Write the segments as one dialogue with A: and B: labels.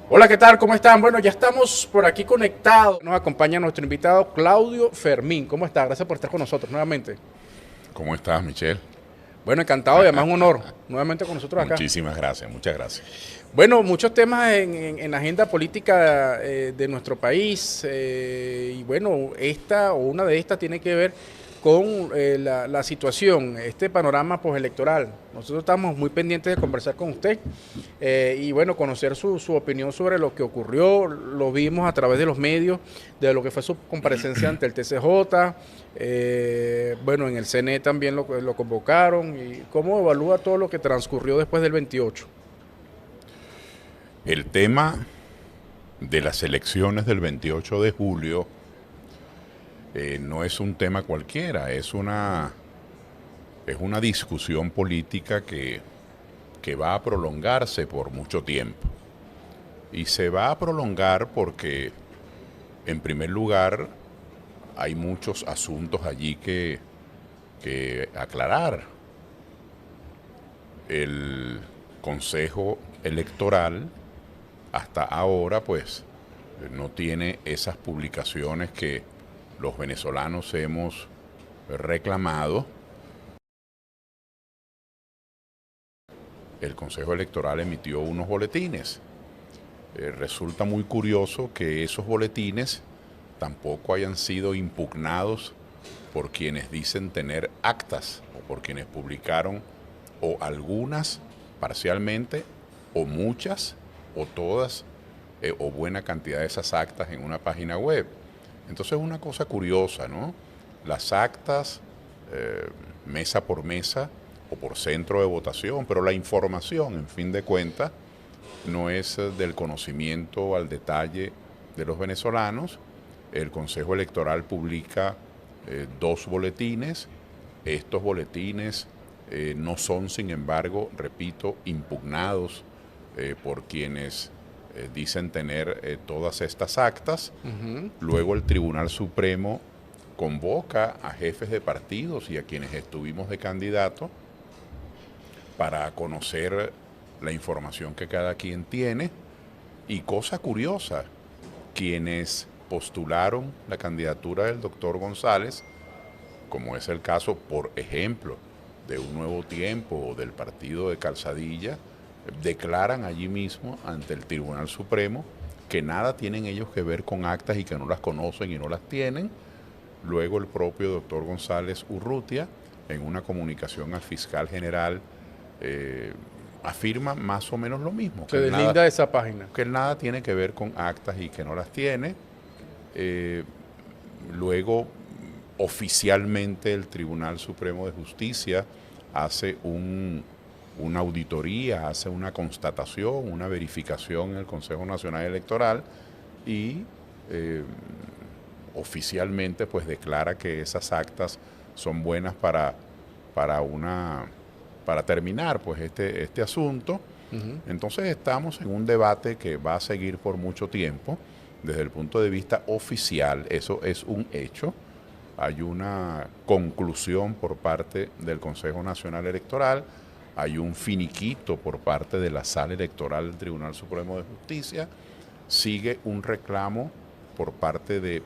A: Hola, ¿qué tal? ¿Cómo están? Bueno, ya estamos por aquí conectados. Nos acompaña nuestro invitado Claudio Fermín. ¿Cómo está? Gracias por estar con nosotros nuevamente.
B: ¿Cómo estás, Michelle?
A: Bueno, encantado y además un honor nuevamente con nosotros acá.
B: Muchísimas gracias, muchas gracias.
A: Bueno, muchos temas en la agenda política de nuestro país y bueno, esta o una de estas tiene que ver con la situación, este panorama postelectoral. Nosotros estamos muy pendientes de conversar con usted y bueno, conocer su opinión sobre lo que ocurrió. Lo vimos a través de los medios, de lo que fue su comparecencia ante el TCJ, bueno, en el CNE también lo convocaron. ¿Y cómo evalúa todo lo que transcurrió después del 28?
B: El tema de las elecciones del 28 de julio no es un tema cualquiera, es una discusión política que va a prolongarse por mucho tiempo. Y se va a prolongar porque, en primer lugar, hay muchos asuntos allí que aclarar. El Consejo Electoral hasta ahora pues no tiene esas publicaciones que los venezolanos hemos reclamado. El Consejo Electoral emitió unos boletines. Resulta muy curioso que esos boletines tampoco hayan sido impugnados por quienes dicen tener actas o por quienes publicaron o algunas parcialmente o muchas o todas o buena cantidad de esas actas en una página web. Entonces es una cosa curiosa, ¿no? Las actas mesa por mesa o por centro de votación, pero la información, en fin de cuentas, no es del conocimiento al detalle de los venezolanos. El Consejo Electoral publica dos boletines. Estos boletines no son, sin embargo, repito, impugnados por quienes dicen tener todas estas actas. Luego el Tribunal Supremo convoca a jefes de partidos y a quienes estuvimos de candidato para conocer la información que cada quien tiene. Y cosa curiosa, quienes postularon la candidatura del doctor González, como es el caso, por ejemplo, de Un Nuevo Tiempo o del partido de Calzadilla, declaran allí mismo ante el Tribunal Supremo que nada tienen ellos que ver con actas y que no las conocen y no las tienen. Luego el propio doctor González Urrutia, en una comunicación al fiscal general, afirma más o menos lo mismo,
A: Se deslinda de esa página.
B: que él nada tiene que ver con actas y que no las tiene. Luego, oficialmente, el Tribunal Supremo de Justicia hace una auditoría, hace una constatación, una verificación en el Consejo Nacional Electoral y oficialmente pues declara que esas actas son buenas para terminar pues este asunto. Entonces estamos en un debate que va a seguir por mucho tiempo. Desde el punto de vista oficial, eso es un hecho. Hay una conclusión por parte del Consejo Nacional Electoral, hay un finiquito por parte de la Sala Electoral del Tribunal Supremo de Justicia, sigue un reclamo por parte de,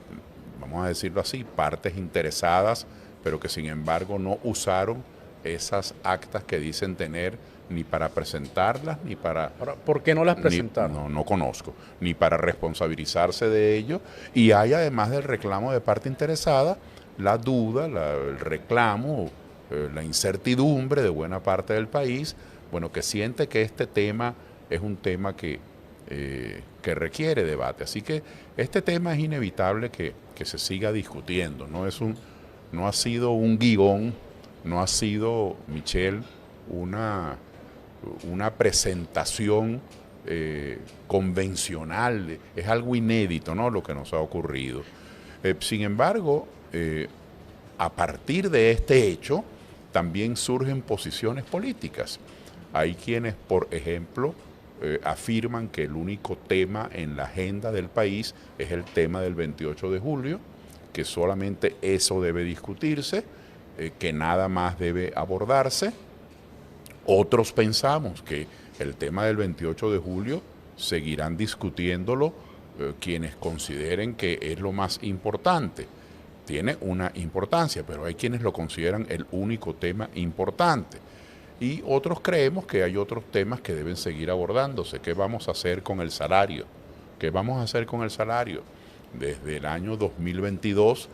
B: vamos a decirlo así, partes interesadas, pero que sin embargo no usaron esas actas que dicen tener ni para presentarlas, ni para...
A: Ahora, ¿por qué no las presentaron?
B: No conozco, ni para responsabilizarse de ello. Y hay, además del reclamo de parte interesada, la duda, el reclamo, la incertidumbre de buena parte del país, bueno, que siente que este tema es un tema que requiere debate. Así que este tema es inevitable que se siga discutiendo. No ha sido un guión, no ha sido, Michelle, una presentación convencional, es algo inédito, ¿no?, lo que nos ha ocurrido. Sin embargo, a partir de este hecho, también surgen posiciones políticas. Hay quienes, por ejemplo, afirman que el único tema en la agenda del país es el tema del 28 de julio, que solamente eso debe discutirse, que nada más debe abordarse. Otros pensamos que el tema del 28 de julio seguirán discutiéndolo quienes consideren que es lo más importante. Tiene una importancia, pero hay quienes lo consideran el único tema importante. Y otros creemos que hay otros temas que deben seguir abordándose. ¿Qué vamos a hacer con el salario? ¿Qué vamos a hacer con el salario? Desde el año 2022,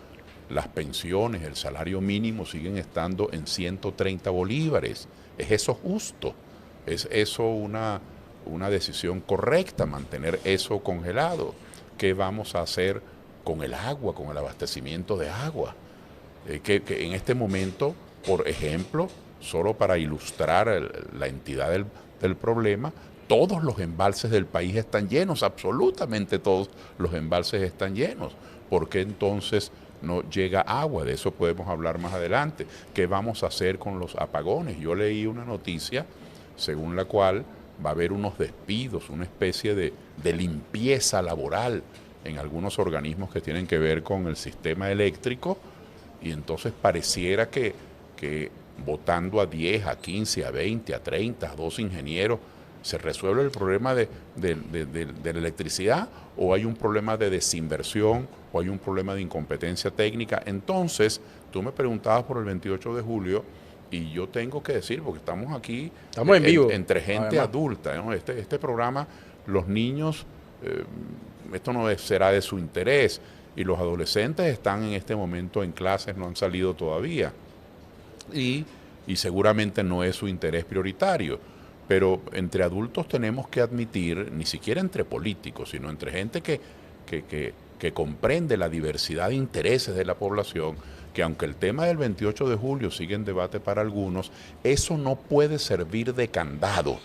B: las pensiones, el salario mínimo siguen estando en 130 bolívares. ¿Es eso justo? ¿Es eso una decisión correcta, mantener eso congelado? ¿Qué vamos a hacer con el agua, con el abastecimiento de agua? Que en este momento, por ejemplo, solo para ilustrar la entidad del problema, todos los embalses del país están llenos, absolutamente todos los embalses están llenos. ¿Por qué entonces no llega agua? De eso podemos hablar más adelante. ¿Qué vamos a hacer con los apagones? Yo leí una noticia según la cual va a haber unos despidos, una especie de limpieza laboral en algunos organismos que tienen que ver con el sistema eléctrico, y entonces pareciera que votando a 10, a 15, a 20, a 30, a 2 ingenieros, ¿se resuelve el problema de la electricidad, o hay un problema de desinversión, o hay un problema de incompetencia técnica? Entonces, tú me preguntabas por el 28 de julio, y yo tengo que decir, porque estamos aquí
A: estamos en vivo,
B: entre gente
A: además
B: adulta, ¿no? Este programa, los niños, esto no será de su interés, y los adolescentes están en este momento en clases, no han salido todavía, y seguramente no es su interés prioritario. Pero entre adultos tenemos que admitir, ni siquiera entre políticos, sino entre gente que comprende la diversidad de intereses de la población, que aunque el tema del 28 de julio sigue en debate para algunos, eso no puede servir de candado,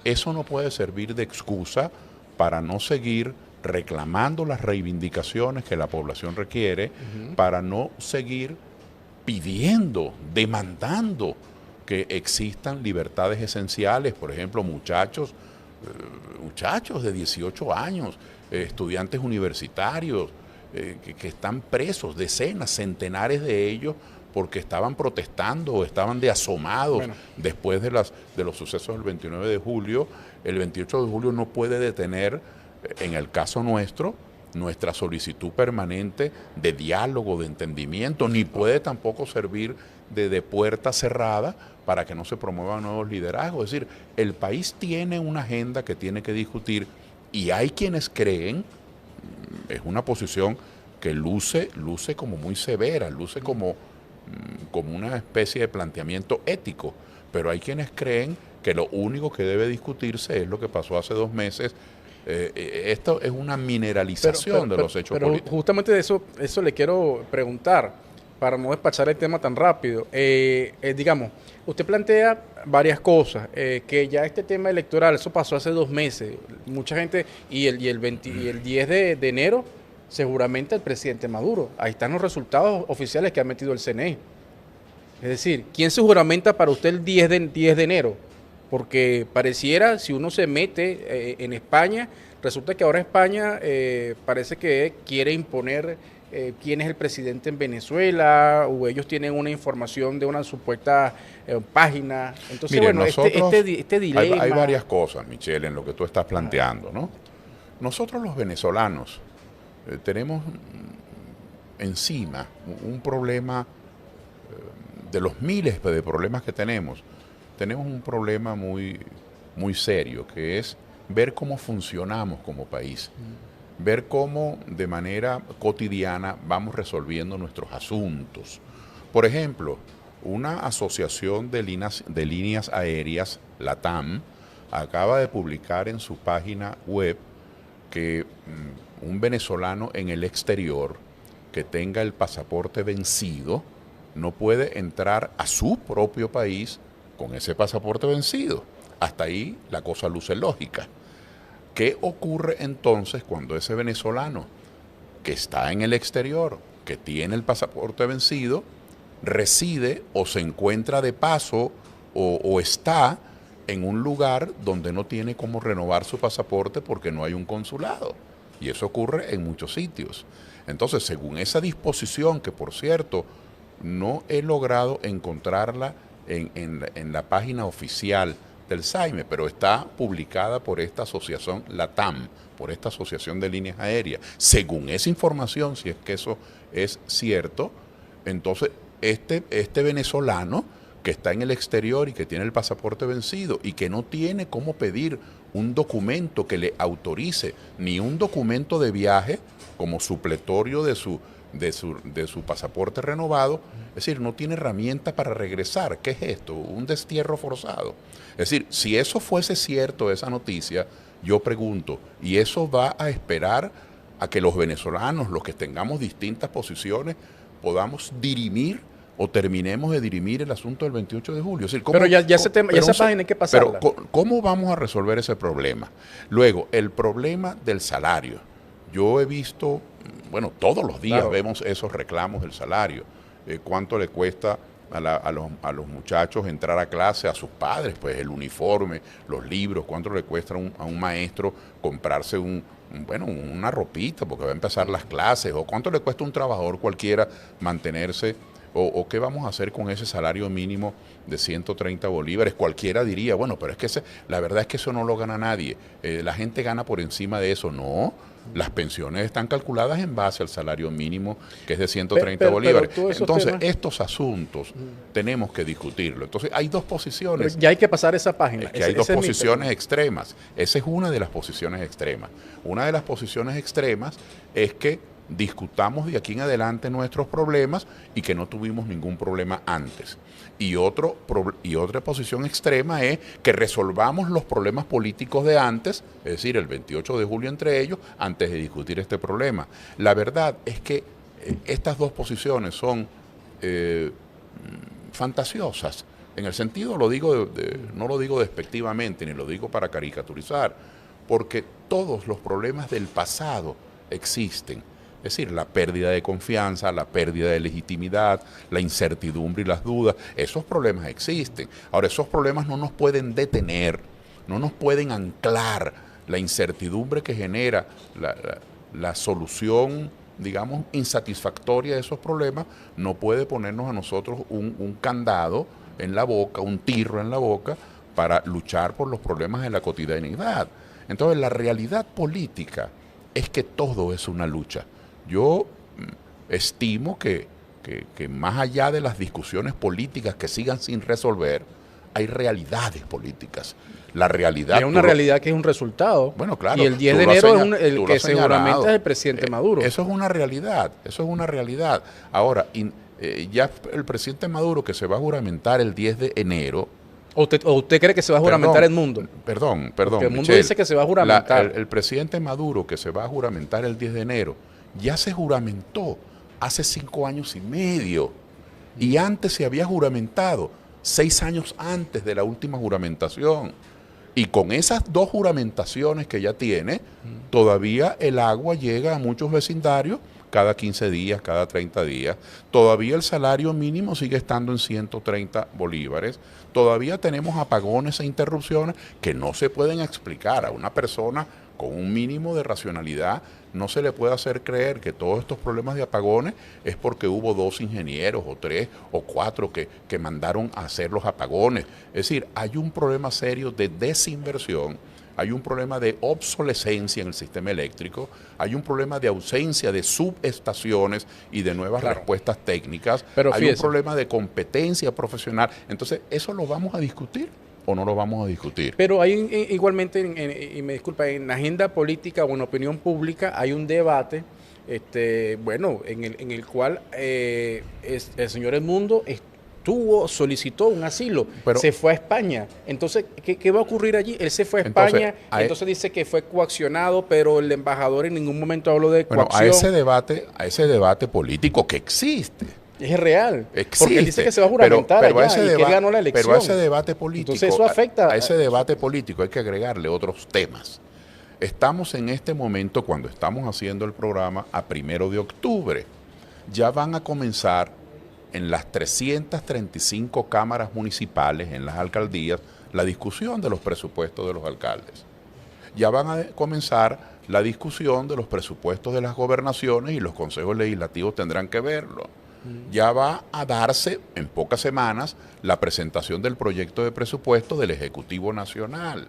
B: eso no puede servir de excusa para no seguir reclamando las reivindicaciones que la población requiere, para no seguir pidiendo, demandando que existan libertades esenciales. Por ejemplo, muchachos de 18 años, estudiantes universitarios, que están presos, decenas, centenares de ellos, porque estaban protestando o estaban de asomados después de los sucesos del 29 de julio. El 28 de julio no puede detener, en el caso nuestro, nuestra solicitud permanente de diálogo, de entendimiento, ni puede tampoco servir de puerta cerrada para que no se promuevan nuevos liderazgos. Es decir, el país tiene una agenda que tiene que discutir, y hay quienes creen, es una posición que luce como muy severa, luce como una especie de planteamiento ético, pero hay quienes creen que lo único que debe discutirse es lo que pasó hace 2 meses. Esto es una mineralización de los hechos políticos.
A: Pero justamente de eso le quiero preguntar, para no despachar el tema tan rápido. Digamos, usted plantea varias cosas, que ya este tema electoral, eso pasó hace 2 meses, mucha gente, y el 10 de enero, seguramente el presidente Maduro, ahí están los resultados oficiales que ha metido el CNE. Es decir, ¿quién se juramenta para usted el 10 de enero? Porque pareciera, si uno se mete en España, resulta que ahora España parece que quiere imponer quién es el presidente en Venezuela, o ellos tienen una información de una supuesta página. Entonces,
B: Miren,
A: bueno, este dilema...
B: Hay varias cosas, Michelle, en lo que tú estás planteando, ¿no? Nosotros los venezolanos tenemos encima un problema, de los miles de problemas que tenemos un problema muy, muy serio, que es ver cómo funcionamos como país, ver cómo de manera cotidiana vamos resolviendo nuestros asuntos. Por ejemplo, una asociación de líneas aéreas, LATAM, acaba de publicar en su página web que un venezolano en el exterior que tenga el pasaporte vencido no puede entrar a su propio país con ese pasaporte vencido. Hasta ahí la cosa luce lógica. ¿Qué ocurre entonces cuando ese venezolano que está en el exterior, que tiene el pasaporte vencido, reside o se encuentra de paso o está en un lugar donde no tiene cómo renovar su pasaporte porque no hay un consulado? Y eso ocurre en muchos sitios. Entonces, según esa disposición, que por cierto no he logrado encontrarla en la página oficial del SAIME, pero está publicada por esta asociación LATAM, por esta asociación de líneas aéreas. Según esa información, si es que eso es cierto, entonces este venezolano que está en el exterior y que tiene el pasaporte vencido y que no tiene cómo pedir un documento que le autorice, ni un documento de viaje como supletorio de su pasaporte renovado, es decir, no tiene herramienta para regresar. ¿Qué es esto? Un destierro forzado. Es decir, si eso fuese cierto, esa noticia, yo pregunto, ¿y eso va a esperar a que los venezolanos, los que tengamos distintas posiciones, podamos dirimir o terminemos de dirimir el asunto del 28 de julio? Es decir,
A: pero ya esa página hay que pasarla.
B: Pero ¿cómo vamos a resolver ese problema? Luego, el problema del salario. Yo he visto, bueno, todos los días vemos esos reclamos del salario. ¿Cuánto le cuesta a los muchachos entrar a clase, a sus padres? Pues el uniforme, los libros, ¿cuánto le cuesta a un maestro comprarse una ropita porque va a empezar las clases? ¿O cuánto le cuesta a un trabajador cualquiera mantenerse? ¿O qué vamos a hacer con ese salario mínimo de 130 bolívares? Cualquiera diría, bueno, pero es que la verdad es que eso no lo gana nadie. La gente gana por encima de eso. No, las pensiones están calculadas en base al salario mínimo, que es de 130 bolívares. Entonces, estos asuntos tenemos que discutirlo. Entonces, hay dos posiciones.
A: Pero ya hay que pasar esa página.
B: Es que hay dos posiciones extremas. Esa es una de las posiciones extremas. Una de las posiciones extremas es que discutamos de aquí en adelante nuestros problemas y que no tuvimos ningún problema antes. Y otra posición extrema es que resolvamos los problemas políticos de antes, es decir, el 28 de julio entre ellos, antes de discutir este problema. La verdad es que estas dos posiciones son fantasiosas. En el sentido, no lo digo despectivamente, ni lo digo para caricaturizar, porque todos los problemas del pasado existen. Es decir, la pérdida de confianza, la pérdida de legitimidad, la incertidumbre y las dudas, esos problemas existen. Ahora, esos problemas no nos pueden detener, no nos pueden anclar. La incertidumbre que genera la solución, digamos, insatisfactoria de esos problemas, no puede ponernos a nosotros un candado en la boca, un tirro en la boca, para luchar por los problemas de la cotidianidad. Entonces, la realidad política es que todo es una lucha. Yo estimo que más allá de las discusiones políticas que sigan sin resolver, hay realidades políticas. La realidad...
A: Y hay una realidad que es un resultado.
B: Bueno, claro.
A: Y el 10 de enero es el que seguramente es el presidente Maduro.
B: Eso es una realidad, eso es una realidad. Ahora, ya el presidente Maduro, que se va a juramentar el 10 de enero...
A: ¿O usted cree que se va a juramentar el mundo?
B: Perdón,
A: porque el mundo dice que se va a juramentar.
B: El presidente Maduro, que se va a juramentar el 10 de enero, ya se juramentó hace 5 años y medio. Y antes se había juramentado 6 años antes de la última juramentación. Y con esas 2 juramentaciones que ya tiene, todavía el agua llega a muchos vecindarios cada 15 días, cada 30 días. Todavía el salario mínimo sigue estando en 130 bolívares. Todavía tenemos apagones e interrupciones que no se pueden explicar a una persona con un mínimo de racionalidad. No se le puede hacer creer que todos estos problemas de apagones es porque hubo 2 ingenieros o 3 o 4 que mandaron a hacer los apagones. Es decir, hay un problema serio de desinversión, hay un problema de obsolescencia en el sistema eléctrico, hay un problema de ausencia de subestaciones y de nuevas respuestas técnicas, hay un problema de competencia profesional. Entonces, ¿eso lo vamos a discutir o no lo vamos a discutir?
A: Pero hay igualmente, y me disculpa, en la agenda política o en opinión pública hay un debate, en el cual el señor Edmundo solicitó un asilo, pero se fue a España. Entonces, ¿qué va a ocurrir allí? Él se fue a España, entonces dice que fue coaccionado, pero el embajador en ningún momento habló de coacción.
B: A ese debate político que existe.
A: Es real.
B: Existe,
A: porque él dice que se va a juramentar
B: pero
A: allá y que él ganó la elección.
B: Pero a ese debate político,
A: entonces eso afecta.
B: A ese debate político hay que agregarle otros temas. Estamos en este momento, cuando estamos haciendo el programa, a 1 de octubre. Ya van a comenzar en las 335 cámaras municipales, en las alcaldías, la discusión de los presupuestos de los alcaldes. Ya van a comenzar la discusión de los presupuestos de las gobernaciones y los consejos legislativos tendrán que verlo. ya va a darse en pocas semanas la presentación del proyecto de presupuesto del Ejecutivo Nacional.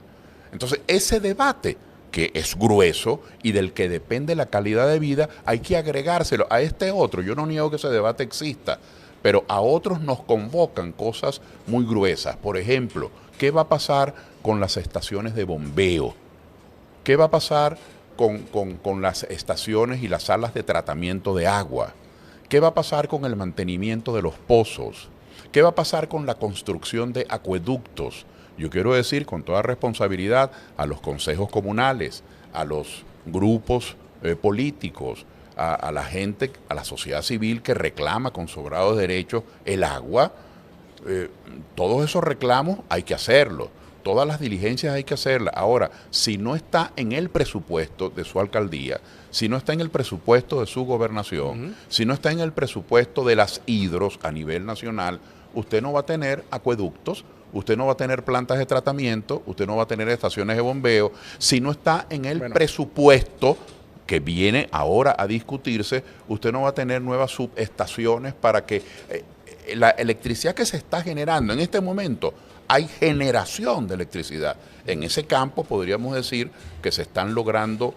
B: Entonces, ese debate, que es grueso y del que depende la calidad de vida, hay que agregárselo a este otro. Yo no niego que ese debate exista, pero a otros nos convocan cosas muy gruesas. Por ejemplo, ¿qué va a pasar con las estaciones de bombeo? ¿Qué va a pasar con las estaciones y las salas de tratamiento de agua? ¿Qué va a pasar con el mantenimiento de los pozos? ¿Qué va a pasar con la construcción de acueductos? Yo quiero decir con toda responsabilidad a los consejos comunales, a los grupos políticos, a la gente, a la sociedad civil que reclama con sobrados derechos el agua. Todos esos reclamos hay que hacerlos, todas las diligencias hay que hacerlas. Ahora, si no está en el presupuesto de su alcaldía, si no está en el presupuesto de su gobernación, si no está en el presupuesto de las hidros a nivel nacional, usted no va a tener acueductos, usted no va a tener plantas de tratamiento, usted no va a tener estaciones de bombeo. Si no está en el presupuesto que viene ahora a discutirse, usted no va a tener nuevas subestaciones para que la electricidad que se está generando en este momento, hay generación de electricidad. En ese campo podríamos decir que se están logrando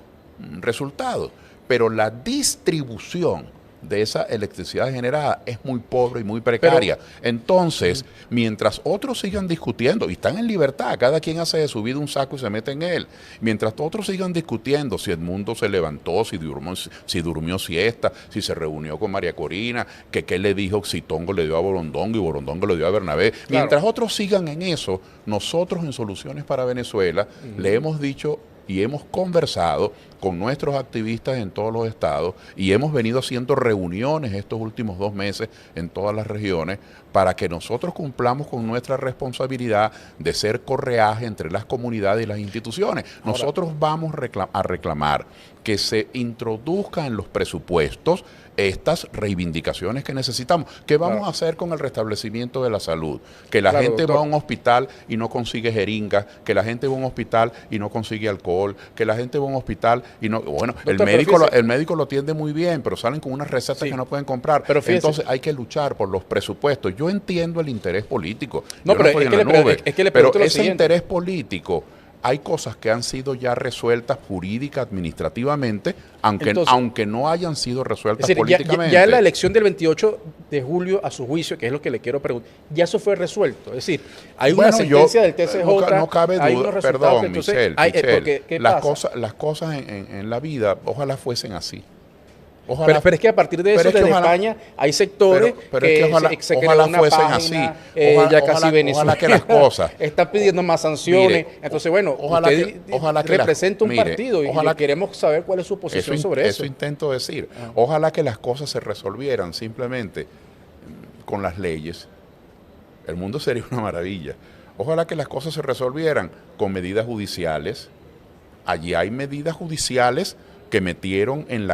B: resultados, pero la distribución de esa electricidad generada es muy pobre y muy precaria. Entonces, mientras otros sigan discutiendo, y están en libertad, cada quien hace de su vida un saco y se mete en él, mientras otros sigan discutiendo si Edmundo se levantó, si durmió siesta, si se reunió con María Corina, que qué le dijo si Tongo le dio a Borondongo y Borondongo le dio a Bernabé, mientras otros sigan en eso, nosotros en Soluciones para Venezuela le hemos dicho y hemos conversado con nuestros activistas en todos los estados y hemos venido haciendo reuniones estos últimos 2 meses en todas las regiones para que nosotros cumplamos con nuestra responsabilidad de ser correaje entre las comunidades y las instituciones. Nosotros vamos a reclamar que se introduzca en los presupuestos estas reivindicaciones que necesitamos. ¿Qué vamos a hacer con el restablecimiento de la salud? Que la gente va a un hospital y no consigue jeringas, que la gente va a un hospital y no consigue alcohol, que la gente va a un hospital y no... Bueno, doctor, el médico lo atiende muy bien, pero salen con unas recetas que no pueden comprar. Pero entonces hay que luchar por los presupuestos. Yo entiendo el interés político.
A: No, pero
B: ese interés político... Hay cosas que han sido ya resueltas jurídica, administrativamente, aunque no hayan sido resueltas políticamente.
A: Ya en la elección del 28 de julio, a su juicio, que es lo que le quiero preguntar, ya eso fue resuelto. Es decir, hay una sentencia del TCJ.
B: No cabe duda, perdón, Michelle, las cosas en la vida ojalá fuesen así.
A: Ojalá, pero es que a partir de eso, desde España, hay sectores que
B: ojalá fuesen así. Ojalá que las cosas
A: están pidiendo más sanciones. Entonces, bueno, ojalá que representa un partido y queremos saber cuál es su posición sobre eso.
B: Eso intento decir. Ojalá que las cosas se resolvieran simplemente con las leyes. El mundo sería una maravilla. Ojalá que las cosas se resolvieran con medidas judiciales. Allí hay medidas judiciales que metieron en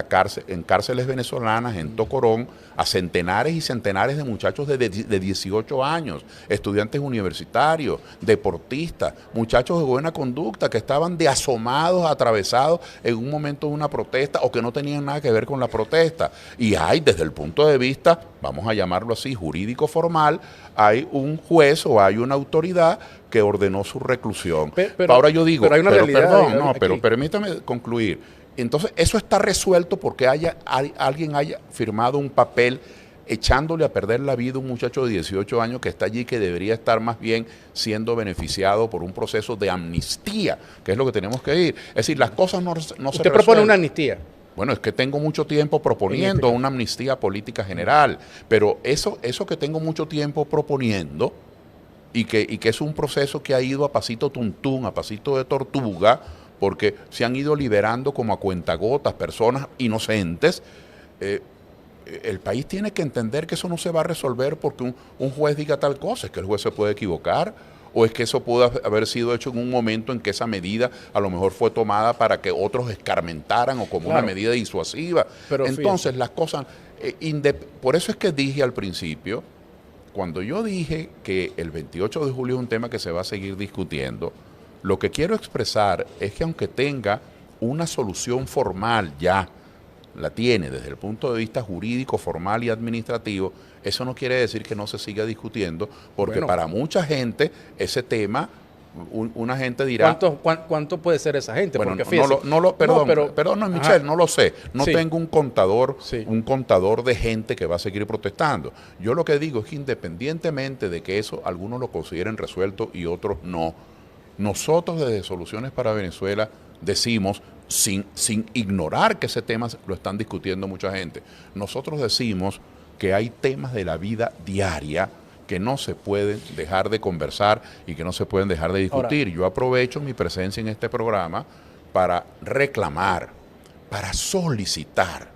B: cárceles venezolanas, en Tocorón, a centenares y centenares de muchachos de 18 años, estudiantes universitarios, deportistas, muchachos de buena conducta que estaban de asomados, atravesados en un momento de una protesta o que no tenían nada que ver con la protesta. Y hay, desde el punto de vista, vamos a llamarlo así, jurídico formal, hay un juez o hay una autoridad que ordenó su reclusión. Ahora yo digo, pero permítame concluir. Entonces, eso está resuelto porque alguien haya firmado un papel echándole a perder la vida a un muchacho de 18 años que está allí, que debería estar más bien siendo beneficiado por un proceso de amnistía, que es lo que tenemos que ir. Es decir, las cosas no se resuelven.
A: ¿Usted propone una amnistía?
B: Bueno, es que tengo mucho tiempo proponiendo una amnistía política general, pero eso que tengo mucho tiempo proponiendo y que es un proceso que ha ido a pasito tuntún, a pasito de tortuga, porque se han ido liberando como a cuentagotas personas inocentes. El país tiene que entender que eso no se va a resolver porque un juez diga tal cosa. Es que el juez se puede equivocar, o es que eso pudo haber sido hecho en un momento en que esa medida a lo mejor fue tomada para que otros escarmentaran o como una medida disuasiva. Pero entonces las cosas... por eso es que dije al principio, cuando yo dije que el 28 de julio es un tema que se va a seguir discutiendo, lo que quiero expresar es que aunque tenga una solución formal ya, la tiene desde el punto de vista jurídico, formal y administrativo, eso no quiere decir que no se siga discutiendo, porque para mucha gente ese tema, una gente dirá...
A: ¿Cuánto puede ser esa gente?
B: Bueno,
A: porque
B: perdón, Michelle, no lo sé. No tengo un contador de gente que va a seguir protestando. Yo lo que digo es que independientemente de que eso algunos lo consideren resuelto y otros no, nosotros desde Soluciones para Venezuela decimos, sin ignorar que ese tema lo están discutiendo mucha gente, nosotros decimos que hay temas de la vida diaria que no se pueden dejar de conversar y que no se pueden dejar de discutir. Yo aprovecho mi presencia en este programa para reclamar, para solicitar,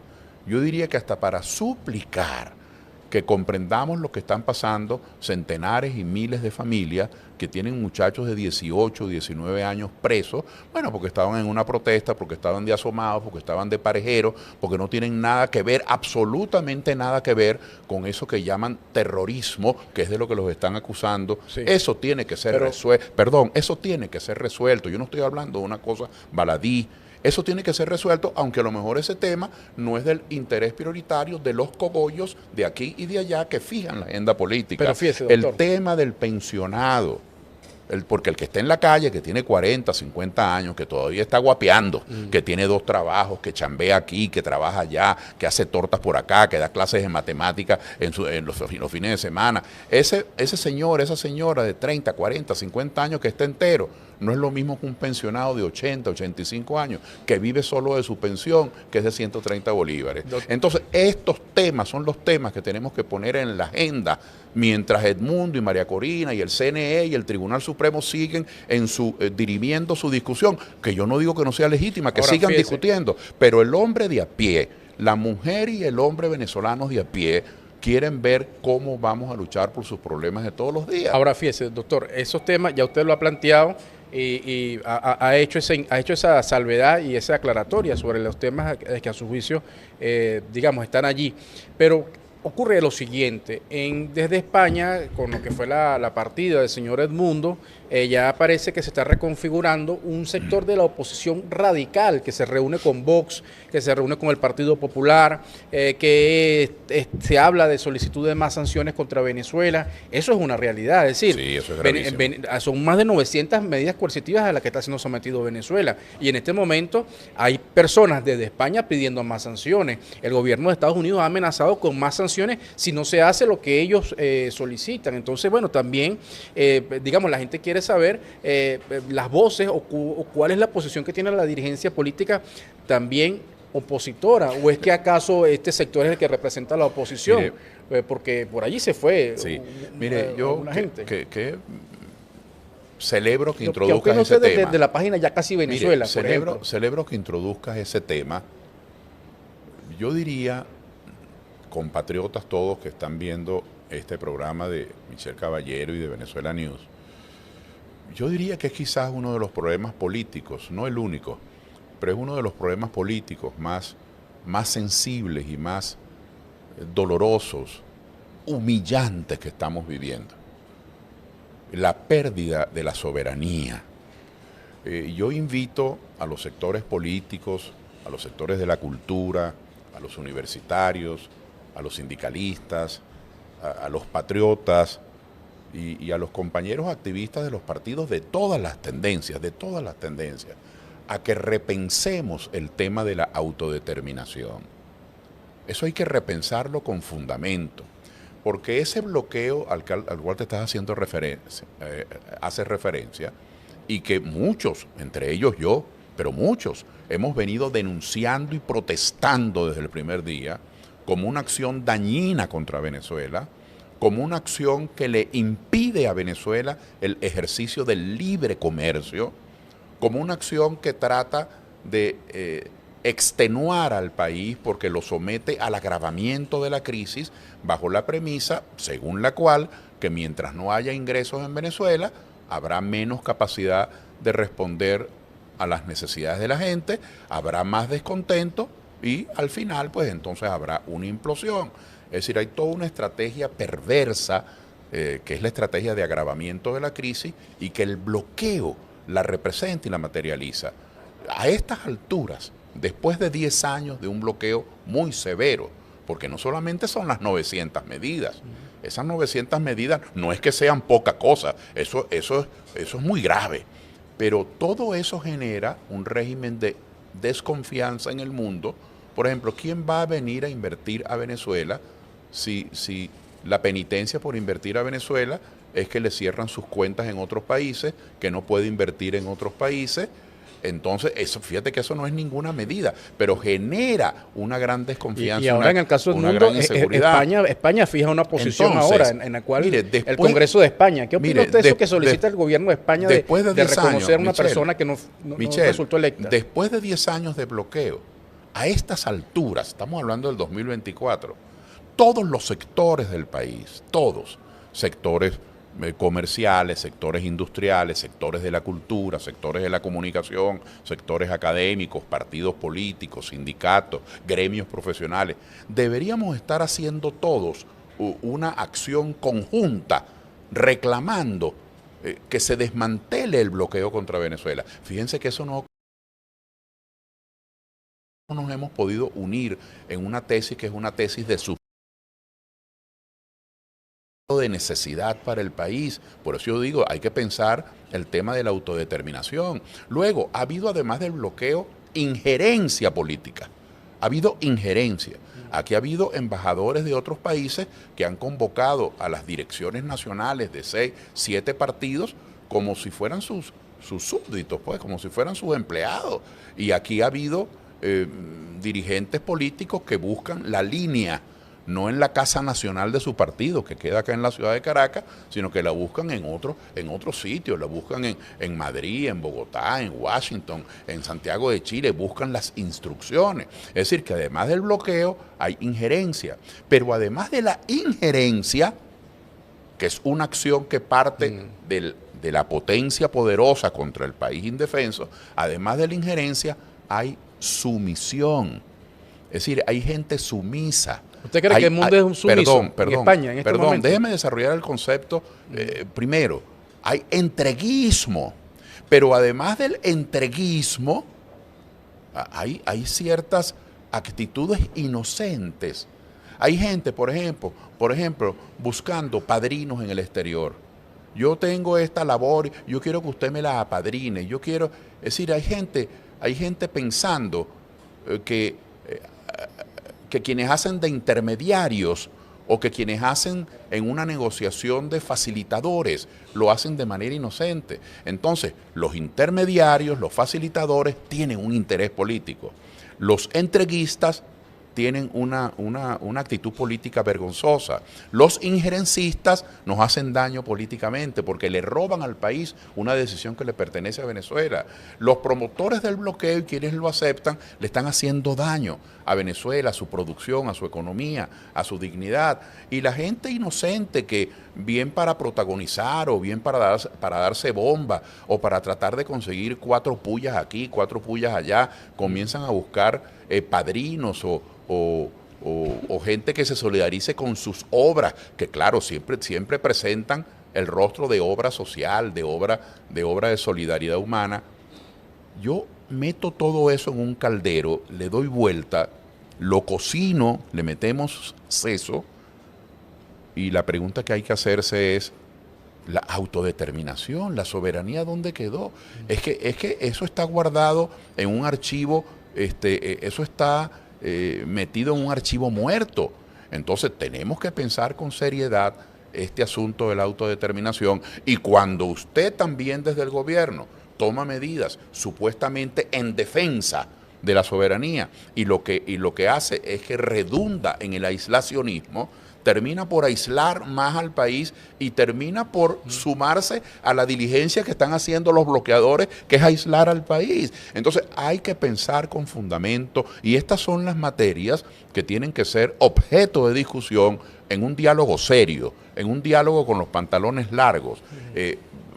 B: yo diría que hasta para suplicar que comprendamos lo que están pasando centenares y miles de familias que tienen muchachos de 18, 19 años presos, bueno, porque estaban en una protesta, porque estaban de asomados, porque estaban de parejeros, porque no tienen nada que ver, absolutamente nada que ver con eso que llaman terrorismo, que es de lo que los están acusando. Sí. Eso tiene que ser resuelto, eso tiene que ser resuelto. Yo no estoy hablando de una cosa baladí. Eso tiene que ser resuelto, aunque a lo mejor ese tema no es del interés prioritario de los cogollos de aquí y de allá que fijan la agenda política.
A: Pero fíjese, doctor,
B: el tema del pensionado, porque el que está en la calle, que tiene 40, 50 años, que todavía está guapeando, que tiene 2 trabajos, que chambea aquí, que trabaja allá, que hace tortas por acá, que da clases de matemáticas en los fines de semana. Ese señor, esa señora de 30, 40, 50 años que está entero, no es lo mismo que un pensionado de 80, 85 años, que vive solo de su pensión, que es de 130 bolívares. Entonces, estos temas son los temas que tenemos que poner en la agenda, mientras Edmundo y María Corina y el CNE y el Tribunal Supremo siguen dirimiendo su discusión, que yo no digo que no sea legítima, que sigan discutiendo, pero el hombre de a pie, la mujer y el hombre venezolanos de a pie, quieren ver cómo vamos a luchar por sus problemas de todos los días.
A: Ahora, fíjese, doctor, esos temas ya usted lo ha planteado y ha hecho esa salvedad y esa aclaratoria sobre los temas que a su juicio, digamos, están allí. Pero ocurre lo siguiente, desde España, con lo que fue la partida del señor Edmundo, ya parece que se está reconfigurando un sector de la oposición radical que se reúne con Vox, que se reúne con el Partido Popular, se habla de solicitud de más sanciones contra Venezuela. Eso es una realidad, es decir,
B: sí, eso es
A: son más de 900 medidas coercitivas a las que está siendo sometido Venezuela. Y en este momento hay personas desde España pidiendo más sanciones. El gobierno de Estados Unidos ha amenazado con más sanciones si no se hace lo que ellos solicitan. Entonces, bueno, también, digamos, la gente quiere saber las voces o cuál es la posición que tiene la dirigencia política también opositora, o es que acaso este sector es el que representa a la oposición. Mire, porque por allí se fue
B: una
A: gente.
B: Que celebro que introduzcas ese tema.
A: De la página Ya Casi Venezuela.
B: Mire, celebro que introduzcas ese tema. Yo diría, compatriotas todos que están viendo este programa de Michelle Caballero y de Venezuela News, yo diría que es quizás uno de los problemas políticos, no el único, pero es uno de los problemas políticos más sensibles y más dolorosos, humillantes que estamos viviendo. La pérdida de la soberanía. Yo invito a los sectores políticos, a los sectores de la cultura, a los universitarios, a los sindicalistas, a los patriotas y a los compañeros activistas de los partidos de todas las tendencias, a que repensemos el tema de la autodeterminación. Eso hay que repensarlo con fundamento, porque ese bloqueo al cual te estás haciendo hace referencia, y que muchos, entre ellos yo, pero muchos, hemos venido denunciando y protestando desde el primer día, como una acción dañina contra Venezuela, como una acción que le impide a Venezuela el ejercicio del libre comercio, como una acción que trata de extenuar al país porque lo somete al agravamiento de la crisis bajo la premisa, según la cual, que mientras no haya ingresos en Venezuela, habrá menos capacidad de responder a las necesidades de la gente, habrá más descontento y al final, pues entonces habrá una implosión. Es decir, hay toda una estrategia perversa, que es la estrategia de agravamiento de la crisis y que el bloqueo la representa y la materializa. A estas alturas, después de 10 años de un bloqueo muy severo, porque no solamente son las 900 medidas, esas 900 medidas no es que sean poca cosa, eso es muy grave, pero todo eso genera un régimen de desconfianza en el mundo. Por ejemplo, ¿quién va a venir a invertir a Venezuela si la penitencia por invertir a Venezuela es que le cierran sus cuentas en otros países, que no puede invertir en otros países? Entonces, eso, fíjate que eso no es ninguna medida, pero genera una gran desconfianza.
A: Y ahora en el caso del mundo, España fija una posición. Entonces, ahora en la cual
B: mire, después,
A: el Congreso de España, ¿qué opina usted de eso que solicita el gobierno de España de reconocer a una persona que no resultó electa?
B: Después de 10 años de bloqueo, a estas alturas, estamos hablando del 2024, todos los sectores del país, todos, sectores comerciales, sectores industriales, sectores de la cultura, sectores de la comunicación, sectores académicos, partidos políticos, sindicatos, gremios profesionales, deberíamos estar haciendo todos una acción conjunta reclamando que se desmantele el bloqueo contra Venezuela. Fíjense que eso no nos hemos podido unir en una tesis que es una tesis de necesidad para el país. Por eso yo digo, hay que pensar el tema de la autodeterminación. Luego, ha habido además del bloqueo, injerencia política. Ha habido injerencia. Aquí ha habido embajadores de otros países que han convocado a las direcciones nacionales de 6, 7 partidos como si fueran sus súbditos, pues, como si fueran sus empleados. Y aquí ha habido dirigentes políticos que buscan la línea, no en la Casa Nacional de su partido, que queda acá en la ciudad de Caracas, sino que la buscan en otros sitios, la buscan en Madrid, en Bogotá, en Washington, en Santiago de Chile, buscan las instrucciones. Es decir, que además del bloqueo hay injerencia, pero además de la injerencia, que es una acción que parte de la potencia poderosa contra el país indefenso, además de la injerencia hay sumisión. Es decir, hay gente sumisa.
A: ¿Usted cree que el mundo es un sumiso en España en este momento?
B: Déjeme desarrollar el concepto. Primero, hay entreguismo, pero además del entreguismo, hay ciertas actitudes inocentes. Hay gente, por ejemplo, buscando padrinos en el exterior. Yo tengo esta labor, yo quiero que usted me la apadrine. Es decir, hay gente pensando que quienes hacen de intermediarios o que quienes hacen en una negociación de facilitadores lo hacen de manera inocente. Entonces, los intermediarios, los facilitadores tienen un interés político. Los entreguistas tienen una actitud política vergonzosa. Los injerencistas nos hacen daño políticamente porque le roban al país una decisión que le pertenece a Venezuela. Los promotores del bloqueo y quienes lo aceptan le están haciendo daño a Venezuela, a su producción, a su economía, a su dignidad. Y la gente inocente que bien para protagonizar o bien para darse bomba o para tratar de conseguir 4 pullas aquí, 4 pullas allá, comienzan a buscar padrinos o gente que se solidarice con sus obras, que claro, siempre presentan el rostro de obra social, de obra de solidaridad humana. Yo meto todo eso en un caldero, le doy vuelta, lo cocino, le metemos seso, y la pregunta que hay que hacerse es, la autodeterminación, la soberanía, ¿dónde quedó? Es que eso está guardado en un archivo, eso está metido en un archivo muerto. Entonces tenemos que pensar con seriedad este asunto de la autodeterminación, y cuando usted también desde el gobierno toma medidas supuestamente en defensa de la soberanía y lo que hace es que redunda en el aislacionismo, termina por aislar más al país y termina por sumarse a la diligencia que están haciendo los bloqueadores, que es aislar al país. Entonces hay que pensar con fundamento, y estas son las materias que tienen que ser objeto de discusión en un diálogo serio, en un diálogo con los pantalones largos.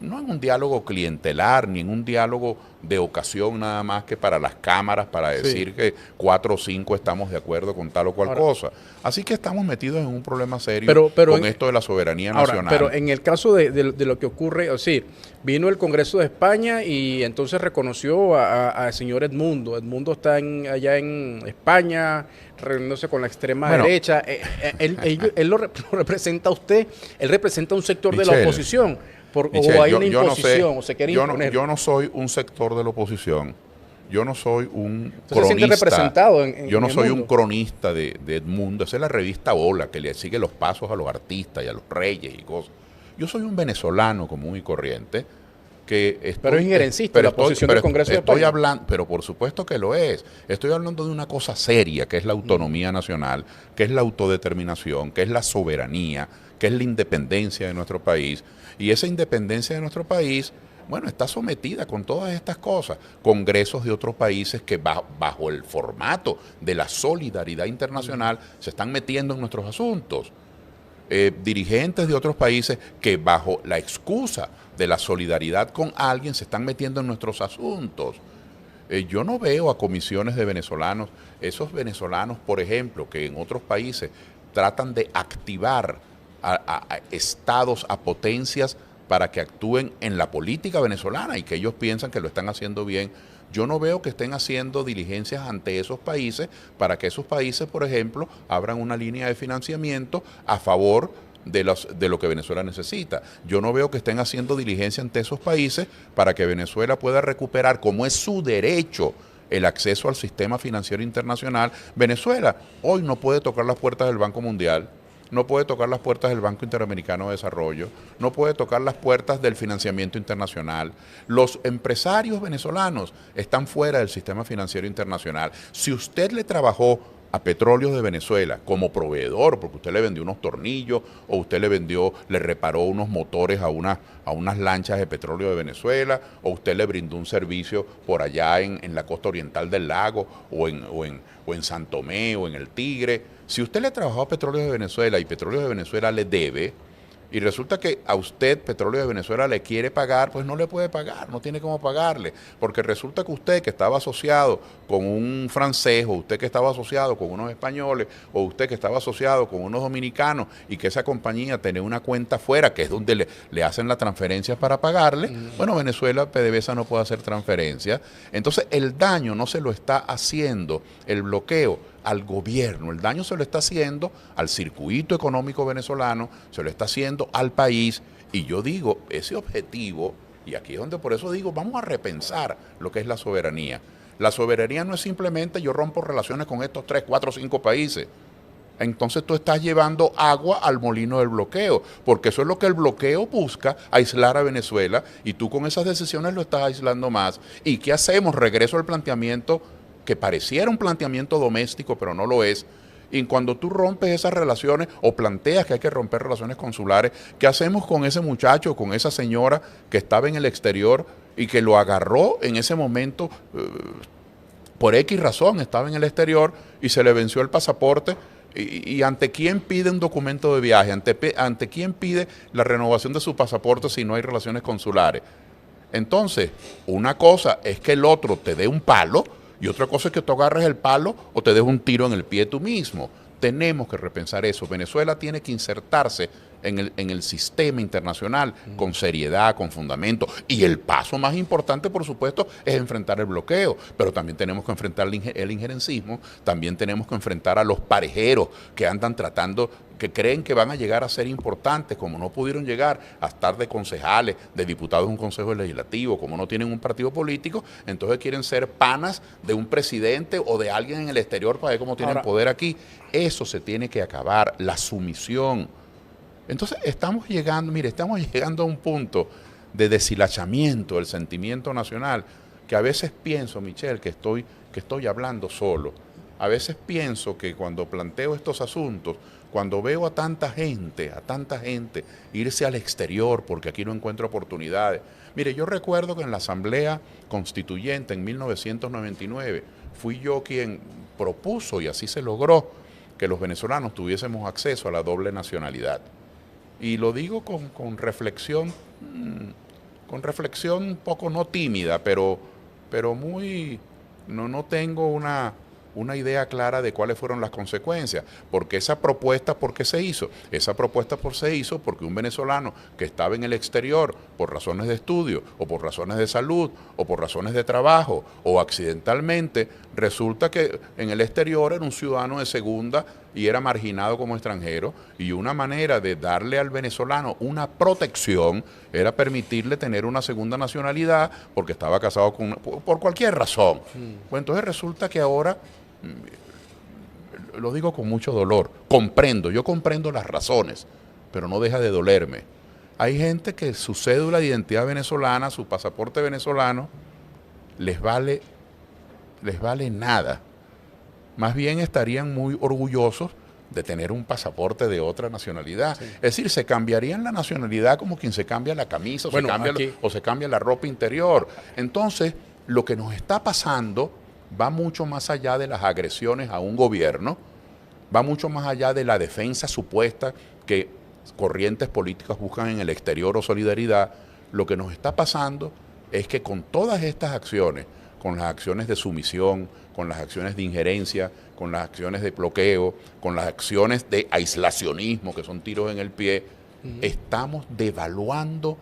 B: no en un diálogo clientelar, ni en un diálogo de ocasión nada más que para las cámaras, para decir que 4 o 5 estamos de acuerdo con tal o cual cosa. Así que estamos metidos en un problema serio con esto de la soberanía nacional.
A: Pero en el caso de lo que ocurre, o sea, vino el Congreso de España y entonces reconoció al señor Edmundo. Edmundo está allá en España, reuniéndose con la extrema derecha. Él lo representa a usted, él representa un sector de la oposición.
B: Michelle,
A: o hay una imposición, o se quiere imponer.
B: Yo no soy un sector de la oposición. Yo no soy un
A: cronista. Representado
B: yo no soy un cronista de Edmundo. Esa es la revista Hola, que le sigue los pasos a los artistas y a los reyes y cosas. Yo soy un venezolano común y corriente que
A: pero es injerencista la posición del Congreso de España.
B: Pero por supuesto que lo es. Estoy hablando de una cosa seria, que es la autonomía nacional, que es la autodeterminación, que es la soberanía, que es la independencia de nuestro país. Y esa independencia de nuestro país, bueno, está sometida con todas estas cosas. Congresos de otros países que bajo el formato de la solidaridad internacional se están metiendo en nuestros asuntos. Dirigentes de otros países que bajo la excusa de la solidaridad con alguien se están metiendo en nuestros asuntos. Yo no veo a comisiones de venezolanos, esos venezolanos, por ejemplo, que en otros países tratan de activar a estados, a potencias para que actúen en la política venezolana y que ellos piensan que lo están haciendo bien. Yo no veo que estén haciendo diligencias ante esos países para que esos países, por ejemplo, abran una línea de financiamiento a favor de lo que Venezuela necesita. Yo no veo que estén haciendo diligencia ante esos países para que Venezuela pueda recuperar, como es su derecho, el acceso al sistema financiero internacional. Venezuela hoy no puede tocar las puertas del Banco Mundial, no puede tocar las puertas del Banco Interamericano de Desarrollo, no puede tocar las puertas del financiamiento internacional. Los empresarios venezolanos están fuera del sistema financiero internacional. Si usted le trabajó a Petróleos de Venezuela como proveedor, porque usted le vendió unos tornillos o usted le reparó unos motores a unas lanchas de petróleo de Venezuela, o usted le brindó un servicio por allá en la costa oriental del lago o en San Tomé o en el Tigre. Si usted le trabajó a Petróleos de Venezuela y Petróleos de Venezuela le debe, y resulta que a usted Petróleo de Venezuela le quiere pagar, pues no le puede pagar, no tiene cómo pagarle, porque resulta que usted que estaba asociado con un francés, o usted que estaba asociado con unos españoles, o usted que estaba asociado con unos dominicanos y que esa compañía tenía una cuenta fuera, que es donde le hacen las transferencias para pagarle, bueno, Venezuela, PDVSA no puede hacer transferencias. Entonces el daño no se lo está haciendo el bloqueo al gobierno, el daño se lo está haciendo al circuito económico venezolano, se lo está haciendo al país. Y yo digo, ese objetivo, y aquí es donde por eso digo, vamos a repensar lo que es la soberanía. La soberanía no es simplemente yo rompo relaciones con estos 3, 4, 5 países. Entonces tú estás llevando agua al molino del bloqueo, porque eso es lo que el bloqueo busca, aislar a Venezuela, y tú con esas decisiones lo estás aislando más. ¿Y qué hacemos? Regreso al planteamiento que pareciera un planteamiento doméstico, pero no lo es. Y cuando tú rompes esas relaciones o planteas que hay que romper relaciones consulares, ¿qué hacemos con ese muchacho, con esa señora que estaba en el exterior y que lo agarró en ese momento por X razón, estaba en el exterior y se le venció el pasaporte? ¿Y ante quién pide un documento de viaje? ¿Ante quién pide la renovación de su pasaporte si no hay relaciones consulares? Entonces, una cosa es que el otro te dé un palo, y otra cosa es que tú agarres el palo o te des un tiro en el pie tú mismo. Tenemos que repensar eso. Venezuela tiene que insertarse en el sistema internacional con seriedad, con fundamento. Y el paso más importante, por supuesto, es enfrentar el bloqueo. Pero también tenemos que enfrentar el injerencismo, también tenemos que enfrentar a los parejeros que andan tratando, que creen que van a llegar a ser importantes, como no pudieron llegar a estar de concejales, de diputados en un consejo legislativo, como no tienen un partido político, entonces quieren ser panas de un presidente o de alguien en el exterior para ver cómo tienen poder aquí. Eso se tiene que acabar, la sumisión. Entonces estamos llegando a un punto de deshilachamiento del sentimiento nacional, que a veces pienso, Michelle, que estoy hablando solo. A veces pienso que cuando planteo estos asuntos, cuando veo a tanta gente irse al exterior porque aquí no encuentro oportunidades. Mire, yo recuerdo que en la Asamblea Constituyente en 1999 fui yo quien propuso, y así se logró, que los venezolanos tuviésemos acceso a la doble nacionalidad. Y lo digo con reflexión con reflexión un poco no tímida, pero muy, no tengo una idea clara de cuáles fueron las consecuencias, porque esa propuesta, ¿por qué se hizo? Esa propuesta se hizo porque un venezolano que estaba en el exterior por razones de estudio, o por razones de salud, o por razones de trabajo, o accidentalmente, resulta que en el exterior era un ciudadano de segunda y era marginado como extranjero, y una manera de darle al venezolano una protección era permitirle tener una segunda nacionalidad porque estaba casado por cualquier razón. Pues entonces resulta que ahora, lo digo con mucho dolor, yo comprendo las razones, pero no deja de dolerme. Hay gente que su cédula de identidad venezolana, su pasaporte venezolano, les vale nada. Más bien estarían muy orgullosos de tener un pasaporte de otra nacionalidad. Sí. Es decir, se cambiarían la nacionalidad como quien se cambia la camisa o se cambia la ropa interior. Entonces, lo que nos está pasando va mucho más allá de las agresiones a un gobierno, va mucho más allá de la defensa supuesta que corrientes políticas buscan en el exterior o solidaridad. Lo que nos está pasando es que con todas estas acciones, con las acciones de sumisión, con las acciones de injerencia, con las acciones de bloqueo, con las acciones de aislacionismo, que son tiros en el pie, estamos devaluando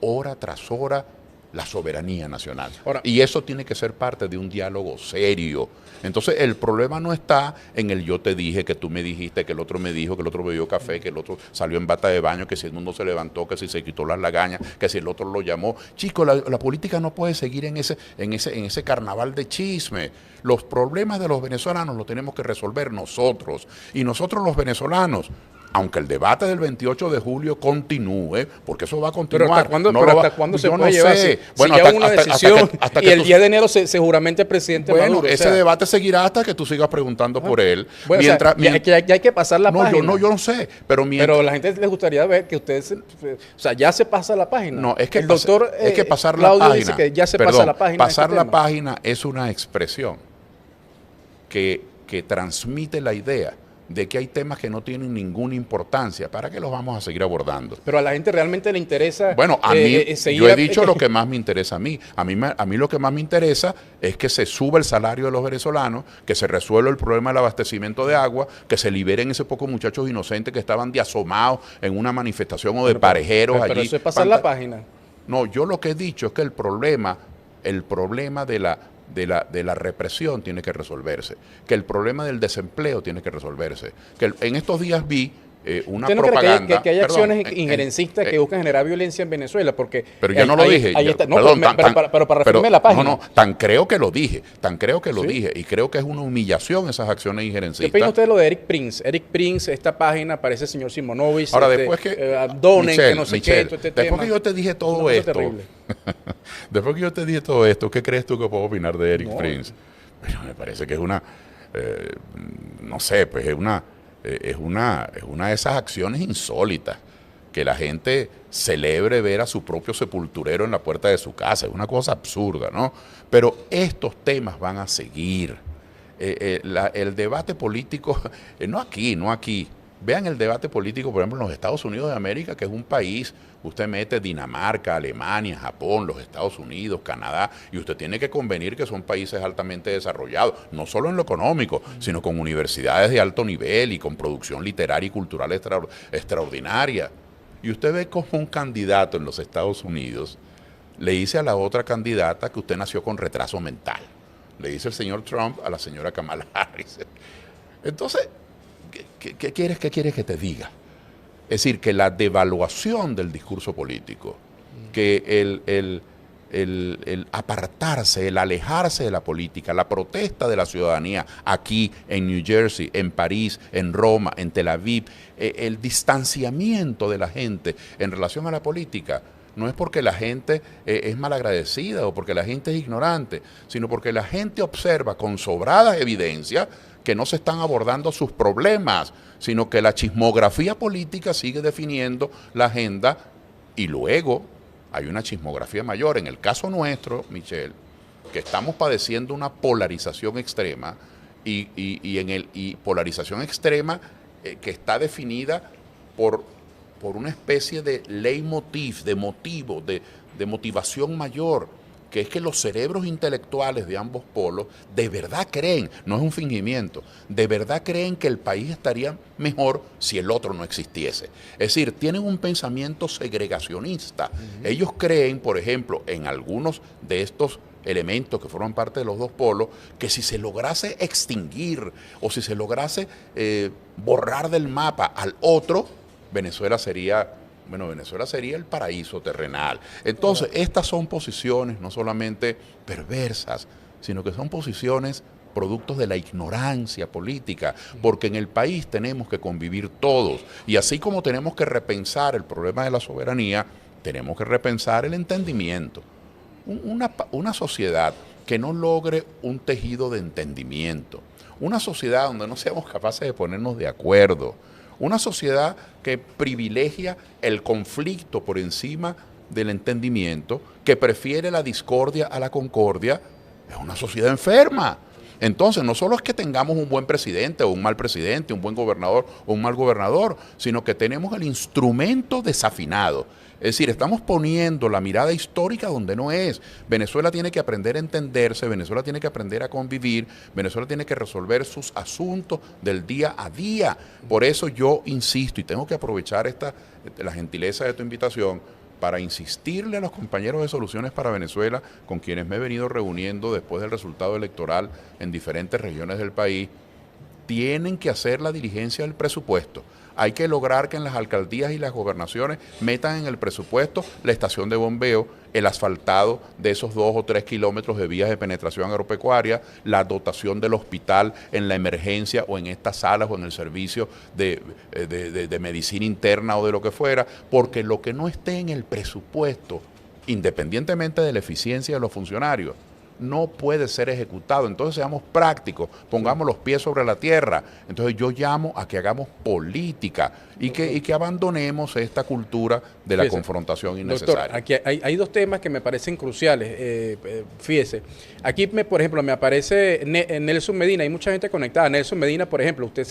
B: hora tras hora la soberanía nacional. Ahora, y eso tiene que ser parte de un diálogo serio. Entonces el problema no está en el yo te dije, que tú me dijiste, que el otro me dijo, que el otro bebió café, que el otro salió en bata de baño, que si el mundo se levantó, que si se quitó las lagañas, que si el otro lo llamó. Chicos, la política no puede seguir en ese carnaval de chisme. Los problemas de los venezolanos los tenemos que resolver nosotros. Y nosotros los venezolanos, aunque el debate del 28 de julio continúe, porque eso va a continuar.
A: ¿Pero hasta cuándo se puede llevar? Bueno, si ya una decisión hasta que el día de enero se juramente el presidente Maduro.
B: Ese debate seguirá hasta que tú sigas preguntando por él.
A: Bueno, ya hay que pasar la página.
B: Yo no sé. Pero
A: a la gente les gustaría ver que ustedes, ya se pasa la página.
B: No, es que
A: el doctor
B: es que pasar
A: Claudio
B: la página.
A: Dice que ya se pasa la página.
B: Pasar la página es una expresión que transmite la idea de que hay temas que no tienen ninguna importancia. ¿Para qué los vamos a seguir abordando?
A: Pero a la gente realmente le interesa.
B: Bueno, a mí, yo he dicho lo que más me interesa a mí. A mí lo que más me interesa es que se suba el salario de los venezolanos, que se resuelva el problema del abastecimiento de agua, que se liberen esos pocos muchachos inocentes que estaban asomados en una manifestación o de parejeros allí.
A: Pero eso es pasar la página.
B: No, yo lo que he dicho es que el problema de la represión tiene que resolverse, que el problema del desempleo tiene que resolverse, que en estos días vi una propaganda.
A: Que hay acciones injerencistas que buscan generar violencia en Venezuela, porque...
B: Pero yo no lo dije.
A: Ahí está. No, pero para referirme a la página.
B: No, tan creo que lo dije, y creo que es una humillación esas acciones injerencistas.
A: ¿Qué opina usted de lo de Eric Prince? Eric Prince, esta página, aparece el señor Simonovich,
B: ahora, después que
A: Donen, que no sé qué,
B: después que yo te dije todo esto, después que yo te dije todo esto, ¿qué crees tú que puedo opinar de Eric Prince? Bueno, me parece que es una, no sé, pues es una de esas acciones insólitas, que la gente celebre ver a su propio sepulturero en la puerta de su casa. Es una cosa absurda, ¿no? Pero estos temas van a seguir. El debate político, no aquí. Vean el debate político, por ejemplo, en los Estados Unidos de América, que es un país, usted mete Dinamarca, Alemania, Japón, los Estados Unidos, Canadá, y usted tiene que convenir que son países altamente desarrollados, no solo en lo económico, sino con universidades de alto nivel y con producción literaria y cultural extraordinaria. Y usted ve como un candidato en los Estados Unidos le dice a la otra candidata que usted nació con retraso mental. Le dice el señor Trump a la señora Kamala Harris. Entonces, ¿qué quieres que te diga? Es decir, que la devaluación del discurso político, que el apartarse, el alejarse de la política, la protesta de la ciudadanía aquí en New Jersey, en París, en Roma, en Tel Aviv, el distanciamiento de la gente en relación a la política, no es porque la gente es malagradecida o porque la gente es ignorante, sino porque la gente observa con sobradas evidencias que no se están abordando sus problemas, sino que la chismografía política sigue definiendo la agenda, y luego hay una chismografía mayor. En el caso nuestro, Michelle, que estamos padeciendo una polarización extrema, y polarización extrema que está definida por una especie de leitmotiv, de motivo, de motivación mayor, que es que los cerebros intelectuales de ambos polos de verdad creen, no es un fingimiento, de verdad creen que el país estaría mejor si el otro no existiese. Es decir, tienen un pensamiento segregacionista. Ellos creen, por ejemplo, en algunos de estos elementos que forman parte de los dos polos, que si se lograse extinguir o si se lograse borrar del mapa al otro, Venezuela sería el paraíso terrenal. Entonces, estas son posiciones no solamente perversas, sino que son posiciones productos de la ignorancia política, porque en el país tenemos que convivir todos. Y así como tenemos que repensar el problema de la soberanía, tenemos que repensar el entendimiento. Una sociedad que no logre un tejido de entendimiento, una sociedad donde no seamos capaces de ponernos de acuerdo, una sociedad que privilegia el conflicto por encima del entendimiento, que prefiere la discordia a la concordia, es una sociedad enferma. Entonces, no solo es que tengamos un buen presidente o un mal presidente, un buen gobernador o un mal gobernador, sino que tenemos el instrumento desafinado. Es decir, estamos poniendo la mirada histórica donde no es. Venezuela tiene que aprender a entenderse, Venezuela tiene que aprender a convivir, Venezuela tiene que resolver sus asuntos del día a día. Por eso yo insisto, y tengo que aprovechar la gentileza de tu invitación, para insistirle a los compañeros de Soluciones para Venezuela, con quienes me he venido reuniendo después del resultado electoral en diferentes regiones del país, tienen que hacer la diligencia del presupuesto. Hay que lograr que en las alcaldías y las gobernaciones metan en el presupuesto la estación de bombeo, el asfaltado de esos 2 o 3 kilómetros de vías de penetración agropecuaria, la dotación del hospital en la emergencia o en estas salas o en el servicio de medicina interna o de lo que fuera, porque lo que no esté en el presupuesto, independientemente de la eficiencia de los funcionarios, no puede ser ejecutado. Entonces seamos prácticos, pongamos los pies sobre la tierra. Entonces yo llamo a que hagamos política y que abandonemos esta cultura de la confrontación innecesaria.
A: Doctor, aquí hay dos temas que me parecen cruciales. Fíjese, aquí por ejemplo me aparece Nelson Medina, hay mucha gente conectada. Nelson Medina, por ejemplo, usted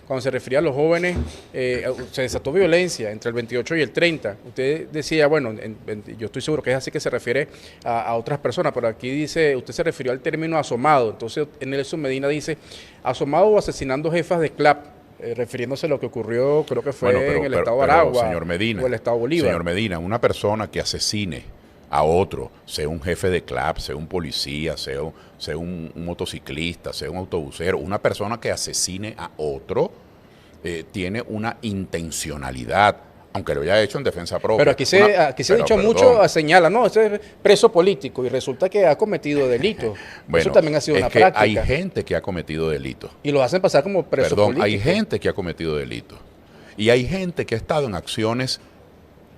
A: cuando se refería a los jóvenes, se desató violencia entre el 28 y el 30. Usted decía, bueno, yo estoy seguro que es así que se refiere a otras personas, pero aquí dice, usted se refirió al término asomado. Entonces Nelson Medina dice, asomado o asesinando jefas de CLAP. Refiriéndose a lo que ocurrió, creo que fue en el estado de Aragua,
B: señor Medina,
A: o el estado Bolívar.
B: Señor Medina, una persona que asesine a otro, sea un jefe de CLAP, sea un policía, sea un motociclista, sea un autobusero, una persona que asesine a otro, tiene una intencionalidad, aunque lo haya hecho en defensa propia.
A: Pero aquí se ha dicho mucho, señala, no, ese es preso político y resulta que ha cometido delitos.
B: Bueno,
A: eso también ha sido una práctica.
B: Hay gente que ha cometido delitos.
A: Y lo hacen pasar como preso político.
B: Hay gente que ha cometido delitos. Y hay gente que ha estado en acciones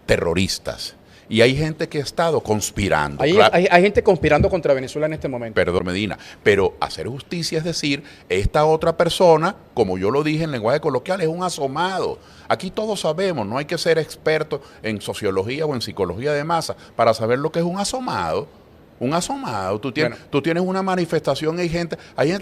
B: terroristas. Y hay gente que ha estado conspirando.
A: Hay gente conspirando contra Venezuela en este momento.
B: Perdón, Medina. Pero hacer justicia es decir, esta otra persona, como yo lo dije en lenguaje coloquial, es un asomado. Aquí todos sabemos, no hay que ser experto en sociología o en psicología de masa para saber lo que es un asomado. Un asomado, tú tienes una manifestación, hay gente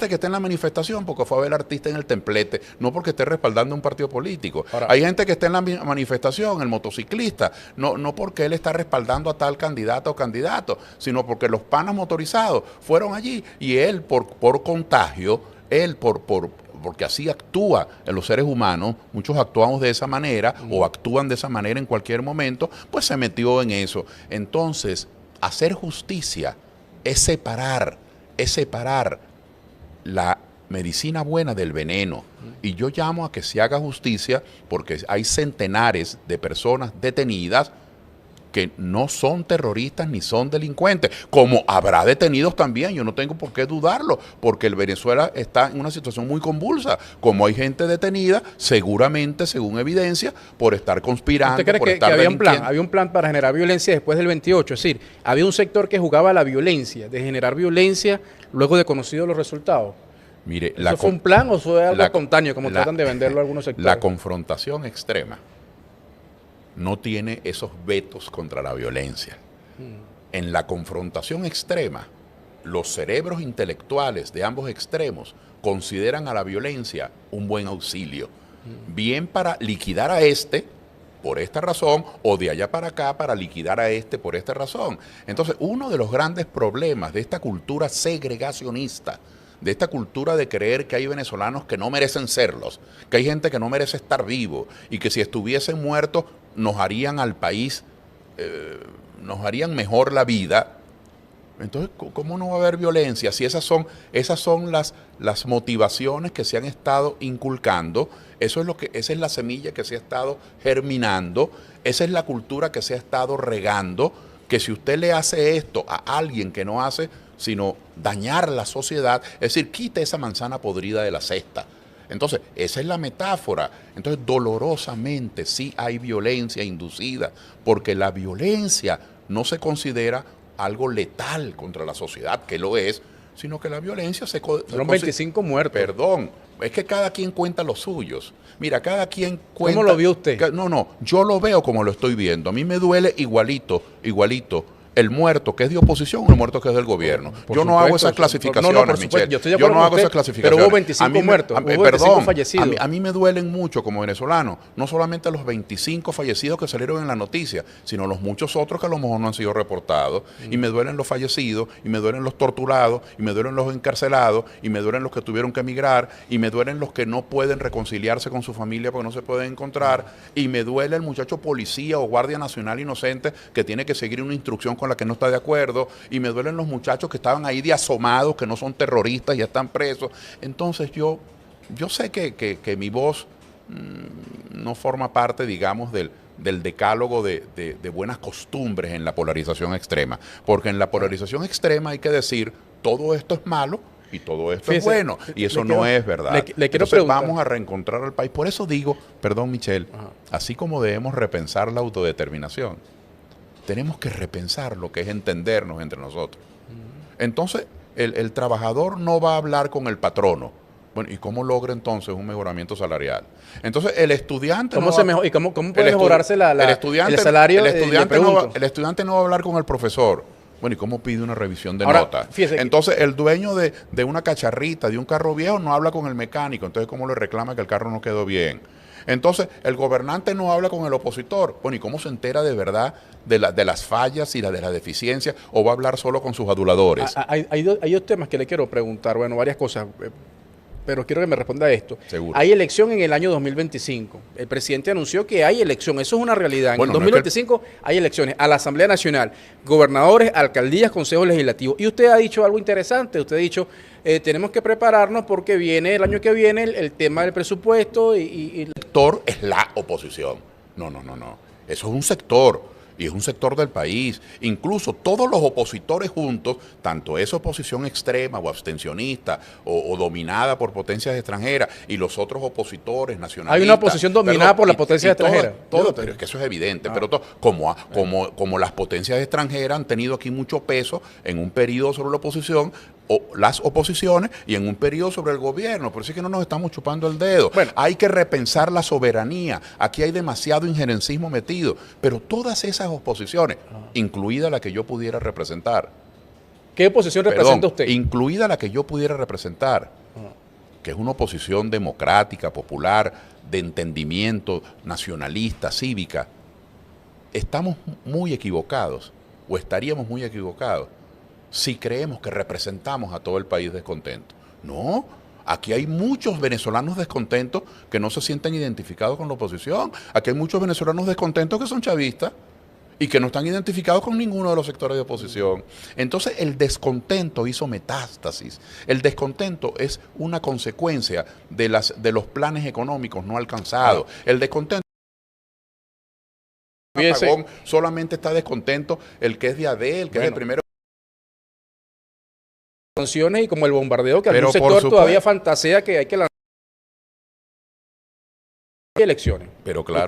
B: que está en la manifestación porque fue a ver al artista en el templete, no porque esté respaldando un partido político. Ahora, hay gente que está en la manifestación, el motociclista, no porque él está respaldando a tal candidato o candidato, sino porque los panas motorizados fueron allí y él por contagio, porque así actúa en los seres humanos, muchos actuamos de esa manera o actúan de esa manera en cualquier momento, pues se metió en eso. Entonces, hacer justicia es separar la medicina buena del veneno. Y yo llamo a que se haga justicia porque hay centenares de personas detenidas que no son terroristas ni son delincuentes, como habrá detenidos también, yo no tengo por qué dudarlo, porque el Venezuela está en una situación muy convulsa, como hay gente detenida, seguramente, según evidencia, por estar conspirando,
A: ¿Usted cree que había un plan para generar violencia después del 28? Es decir, había un sector que jugaba a la violencia, de generar violencia luego de conocidos los resultados.
B: Mire,
A: ¿Eso fue un plan o fue algo espontáneo, como tratan de venderlo algunos sectores?
B: La confrontación extrema no tiene esos vetos contra la violencia. En la confrontación extrema, los cerebros intelectuales de ambos extremos consideran a la violencia un buen auxilio, bien para liquidar a este por esta razón, o de allá para acá para liquidar a este por esta razón. Entonces, uno de los grandes problemas de esta cultura segregacionista, de esta cultura de creer que hay venezolanos que no merecen serlos, que hay gente que no merece estar vivo y que si estuviesen muertos nos harían al país, nos harían mejor la vida. Entonces, ¿cómo no va a haber violencia? Si esas son las motivaciones que se han estado inculcando, esa es la semilla que se ha estado germinando, esa es la cultura que se ha estado regando, que si usted le hace esto a alguien que no hace sino dañar la sociedad, es decir, quite esa manzana podrida de la cesta. Entonces, esa es la metáfora. Entonces, dolorosamente sí hay violencia inducida, porque la violencia no se considera algo letal contra la sociedad, que lo es, sino que la violencia
A: Fueron 25 muertos.
B: Perdón, es que cada quien cuenta los suyos. Mira, cada quien cuenta...
A: ¿Cómo lo vio usted?
B: No, yo lo veo como lo estoy viendo. A mí me duele igualito, el muerto que es de oposición o el muerto que es del gobierno. Yo no hago esas clasificaciones, Michelle.
A: Yo no hago esas clasificaciones. Pero hubo 25 muertos, hubo 25 fallecidos.
B: A mí me duelen mucho como venezolano, no solamente los 25 fallecidos que salieron en la noticia, sino los muchos otros que a lo mejor no han sido reportados. Y me duelen los fallecidos, y me duelen los torturados, y me duelen los encarcelados, y me duelen los que tuvieron que emigrar, y me duelen los que no pueden reconciliarse con su familia porque no se pueden encontrar, y me duele el muchacho policía o guardia nacional inocente que tiene que seguir una instrucción con la que no está de acuerdo, y me duelen los muchachos que estaban ahí de asomados, que no son terroristas y están presos. Entonces yo sé que mi voz no forma parte, digamos, del decálogo de buenas costumbres en la polarización extrema, porque en la polarización extrema hay que decir, todo esto es malo y todo esto es bueno, y eso no es verdad.
A: Le quiero
B: Entonces
A: preguntar.
B: vamos a reencontrar al país. Por eso digo, perdón Michelle, así como debemos repensar la autodeterminación, tenemos que repensar lo que es entendernos entre nosotros. Entonces, el trabajador no va a hablar con el patrono. Bueno, ¿y cómo logra entonces un mejoramiento salarial? Entonces, el estudiante...
A: ¿Cómo puede mejorarse el salario?
B: El estudiante no va a hablar con el profesor. Bueno, ¿y cómo pide una revisión de nota? Entonces, el dueño de una cacharrita, de un carro viejo, no habla con el mecánico. Entonces, ¿cómo le reclama que el carro no quedó bien? Entonces, el gobernante no habla con el opositor. Bueno, ¿y cómo se entera de verdad de las fallas y de las deficiencias? ¿O va a hablar solo con sus aduladores?
A: Hay dos temas que le quiero preguntar. Bueno, varias cosas, pero quiero que me responda a esto.
B: Seguro.
A: Hay elección en el año 2025. El presidente anunció que hay elección. Eso es una realidad. En
B: Bueno,
A: el 2025 hay elecciones a la Asamblea Nacional, gobernadores, alcaldías, consejos legislativos. Y usted ha dicho algo interesante. Usted ha dicho... tenemos que prepararnos porque viene el año que viene el tema del presupuesto
B: El sector es la oposición. No. Eso es un sector. Y es un sector del país. Incluso todos los opositores juntos, tanto esa oposición extrema o abstencionista o dominada por potencias extranjeras y los otros opositores nacionalistas.
A: Hay una oposición dominada por las potencias extranjeras.
B: Pero es que eso es evidente. Pero como las potencias extranjeras han tenido aquí mucho peso en un periodo sobre la oposición, o las oposiciones, y en un periodo sobre el gobierno. Por eso es que no nos estamos chupando el dedo. Bueno, hay que repensar la soberanía. Aquí hay demasiado injerencismo metido. Pero todas esas oposiciones, incluida la que yo pudiera representar.
A: ¿Qué oposición representa usted?
B: Incluida la que yo pudiera representar, que es una oposición democrática, popular, de entendimiento, nacionalista, cívica. Estamos muy equivocados, o estaríamos muy equivocados, si creemos que representamos a todo el país descontento. No, aquí hay muchos venezolanos descontentos que no se sienten identificados con la oposición. Aquí hay muchos venezolanos descontentos que son chavistas y que no están identificados con ninguno de los sectores de oposición. Entonces el descontento hizo metástasis. El descontento es una consecuencia de los planes económicos no alcanzados. El descontento... solamente está descontento el que es de AD, el que es el primero.
A: Y como el bombardeo que algún sector todavía fantasea que hay que lanzar elecciones.
B: Pero claro,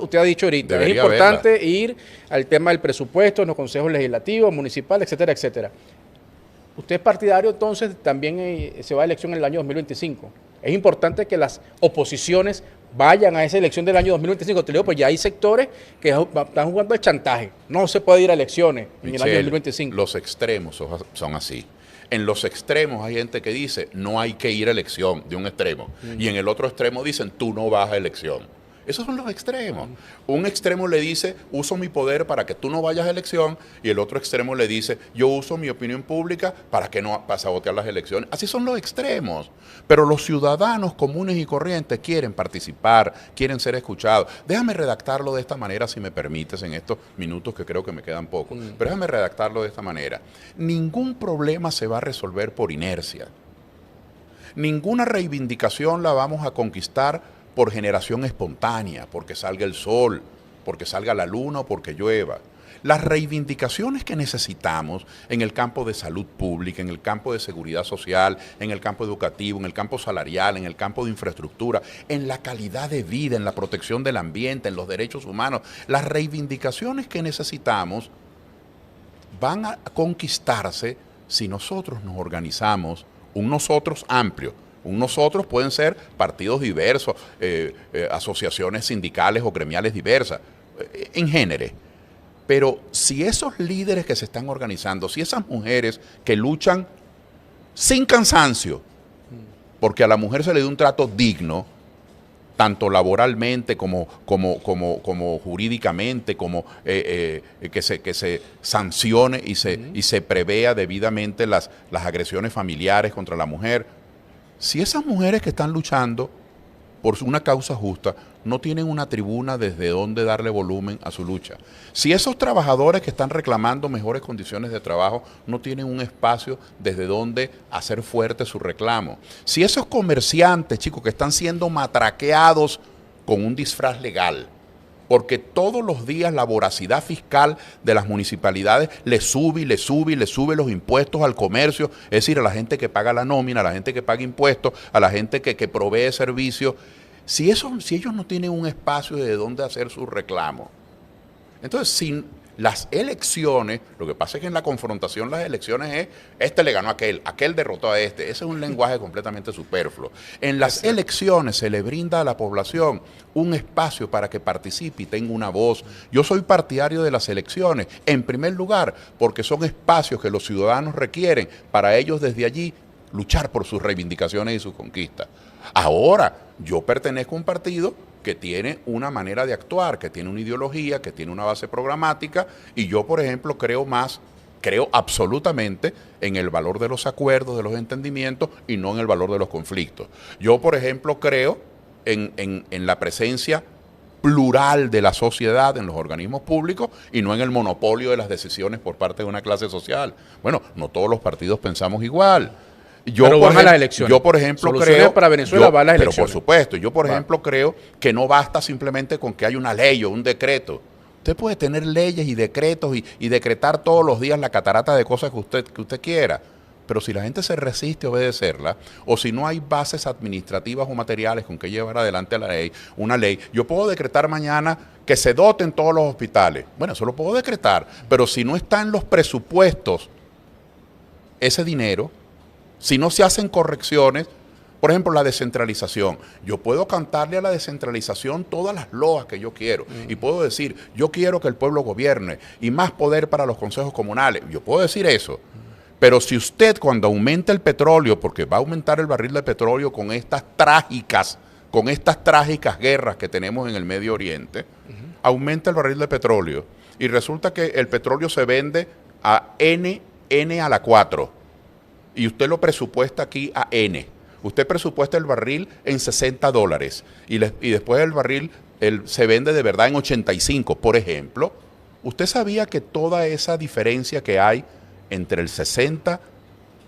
A: usted ha dicho ahorita, es importante ir al tema del presupuesto, en los consejos legislativos, municipales, etcétera, etcétera. Usted es partidario, entonces, también se va a elección en el año 2025. Es importante que las oposiciones vayan a esa elección del año 2025. Te digo, pues ya hay sectores que están jugando el chantaje. No se puede ir a elecciones en el año 2025.
B: Los extremos son así. En los extremos hay gente que dice no hay que ir a elección, de un extremo. Y en el otro extremo dicen tú no vas a elección. Esos son los extremos. Un extremo le dice, uso mi poder para que tú no vayas a elección, y el otro extremo le dice, yo uso mi opinión pública para sabotear las elecciones. Así son los extremos. Pero los ciudadanos comunes y corrientes quieren participar, quieren ser escuchados. Déjame redactarlo de esta manera, si me permites, en estos minutos que creo que me quedan poco. Pero déjame redactarlo de esta manera. Ningún problema se va a resolver por inercia. Ninguna reivindicación la vamos a conquistar por generación espontánea, porque salga el sol, porque salga la luna o porque llueva. Las reivindicaciones que necesitamos en el campo de salud pública, en el campo de seguridad social, en el campo educativo, en el campo salarial, en el campo de infraestructura, en la calidad de vida, en la protección del ambiente, en los derechos humanos, las reivindicaciones que necesitamos van a conquistarse si nosotros nos organizamos, un nosotros amplio. Un nosotros pueden ser partidos diversos, asociaciones sindicales o gremiales diversas, en género. Pero si esos líderes que se están organizando, si esas mujeres que luchan sin cansancio, porque a la mujer se le dé un trato digno, tanto laboralmente como jurídicamente, como que se sancione y se prevea debidamente las agresiones familiares contra la mujer. Si esas mujeres que están luchando por una causa justa no tienen una tribuna desde donde darle volumen a su lucha, si esos trabajadores que están reclamando mejores condiciones de trabajo no tienen un espacio desde donde hacer fuerte su reclamo, si esos comerciantes, chicos, que están siendo matraqueados con un disfraz legal, porque todos los días la voracidad fiscal de las municipalidades le sube los impuestos al comercio, es decir, a la gente que paga la nómina, a la gente que paga impuestos, a la gente que provee servicios. Si ellos no tienen un espacio de donde hacer sus reclamos, entonces sin las elecciones, lo que pasa es que en la confrontación las elecciones es, este le ganó a aquel derrotó a este. Ese es un lenguaje completamente superfluo. En las elecciones se le brinda a la población un espacio para que participe y tenga una voz. Yo soy partidario de las elecciones, en primer lugar, porque son espacios que los ciudadanos requieren para ellos desde allí luchar por sus reivindicaciones y sus conquistas. Ahora, yo pertenezco a un partido que tiene una manera de actuar, que tiene una ideología, que tiene una base programática, y yo, por ejemplo, creo absolutamente en el valor de los acuerdos, de los entendimientos, y no en el valor de los conflictos. Yo, por ejemplo, creo en la presencia plural de la sociedad en los organismos públicos y no en el monopolio de las decisiones por parte de una clase social. Bueno, no todos los partidos pensamos igual.
A: Pero van a las elecciones.
B: Yo, por ejemplo,
A: creo para Venezuela va a las elecciones.
B: Pero por supuesto, yo, por ejemplo, creo que no basta simplemente con que haya una ley o un decreto. Usted puede tener leyes y decretos y decretar todos los días la catarata de cosas que usted quiera. Pero si la gente se resiste a obedecerla, o si no hay bases administrativas o materiales con que llevar adelante una ley, yo puedo decretar mañana que se doten todos los hospitales. Bueno, eso lo puedo decretar, pero si no está en los presupuestos ese dinero, si no se hacen correcciones, por ejemplo, la descentralización. Yo puedo cantarle a la descentralización todas las loas que yo quiero. Y puedo decir, yo quiero que el pueblo gobierne y más poder para los consejos comunales. Yo puedo decir eso. Pero si usted, cuando aumenta el petróleo, porque va a aumentar el barril de petróleo con estas trágicas guerras que tenemos en el Medio Oriente, aumenta el barril de petróleo y resulta que el petróleo se vende a N a la 4 y usted lo presupuesta aquí a N. Usted presupuesta el barril en $60 y después el barril se vende de verdad en 85, por ejemplo. ¿Usted sabía que toda esa diferencia que hay entre el 60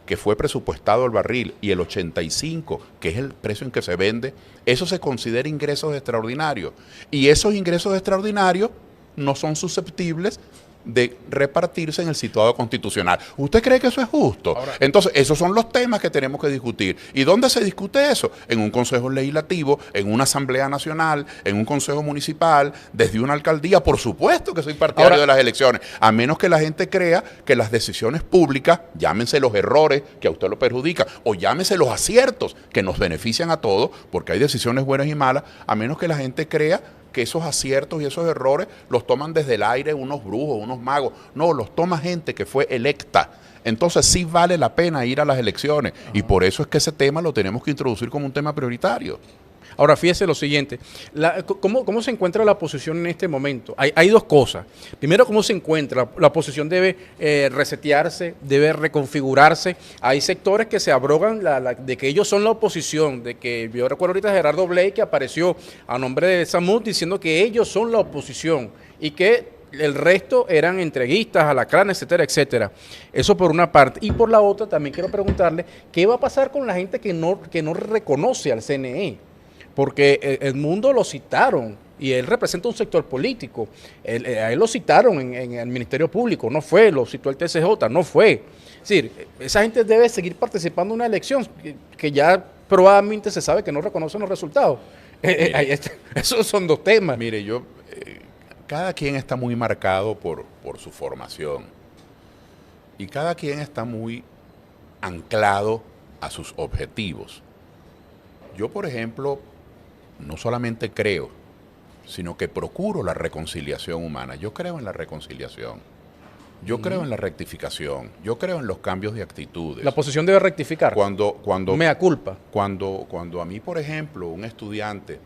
B: que fue presupuestado el barril y el 85, que es el precio en que se vende, eso se considera ingresos extraordinarios? Y esos ingresos extraordinarios no son susceptibles de repartirse en el situado constitucional. ¿Usted cree que eso es justo? Ahora, entonces, esos son los temas que tenemos que discutir. ¿Y dónde se discute eso? En un consejo legislativo, en una asamblea nacional, en un consejo municipal, desde una alcaldía. Por supuesto que soy partidario de las elecciones, a menos que la gente crea que las decisiones públicas, llámense los errores que a usted lo perjudican, o llámense los aciertos que nos benefician a todos, porque hay decisiones buenas y malas, a menos que la gente crea que esos aciertos y esos errores los toman desde el aire unos brujos, unos magos. No, los toma gente que fue electa. Entonces sí vale la pena ir a las elecciones. Y por eso es que ese tema lo tenemos que introducir como un tema prioritario.
A: Ahora, fíjese lo siguiente, ¿cómo se encuentra la oposición en este momento? Hay dos cosas. Primero, ¿cómo se encuentra? La oposición debe resetearse, debe reconfigurarse. Hay sectores que se abrogan de que ellos son la oposición, de que yo recuerdo ahorita a Gerardo Blake que apareció a nombre de Samud diciendo que ellos son la oposición y que el resto eran entreguistas, alacranes, etcétera, etcétera. Eso por una parte. Y por la otra, también quiero preguntarle, ¿qué va a pasar con la gente que no reconoce al CNE? Porque el mundo lo citaron y él representa un sector político. A él lo citaron en el Ministerio Público, no fue, lo citó el TCJ, no fue. Es decir, esa gente debe seguir participando en una elección que ya probablemente se sabe que no reconocen los resultados. Esos son dos temas.
B: Mire, cada quien está muy marcado por su formación y cada quien está muy anclado a sus objetivos. Yo, por ejemplo, no solamente creo, sino que procuro la reconciliación humana. Yo creo en la reconciliación. Yo creo en la rectificación. Yo creo en los cambios de actitudes.
A: La oposición debe rectificar.
B: Mea
A: culpa.
B: Cuando a mí, por ejemplo, un estudiante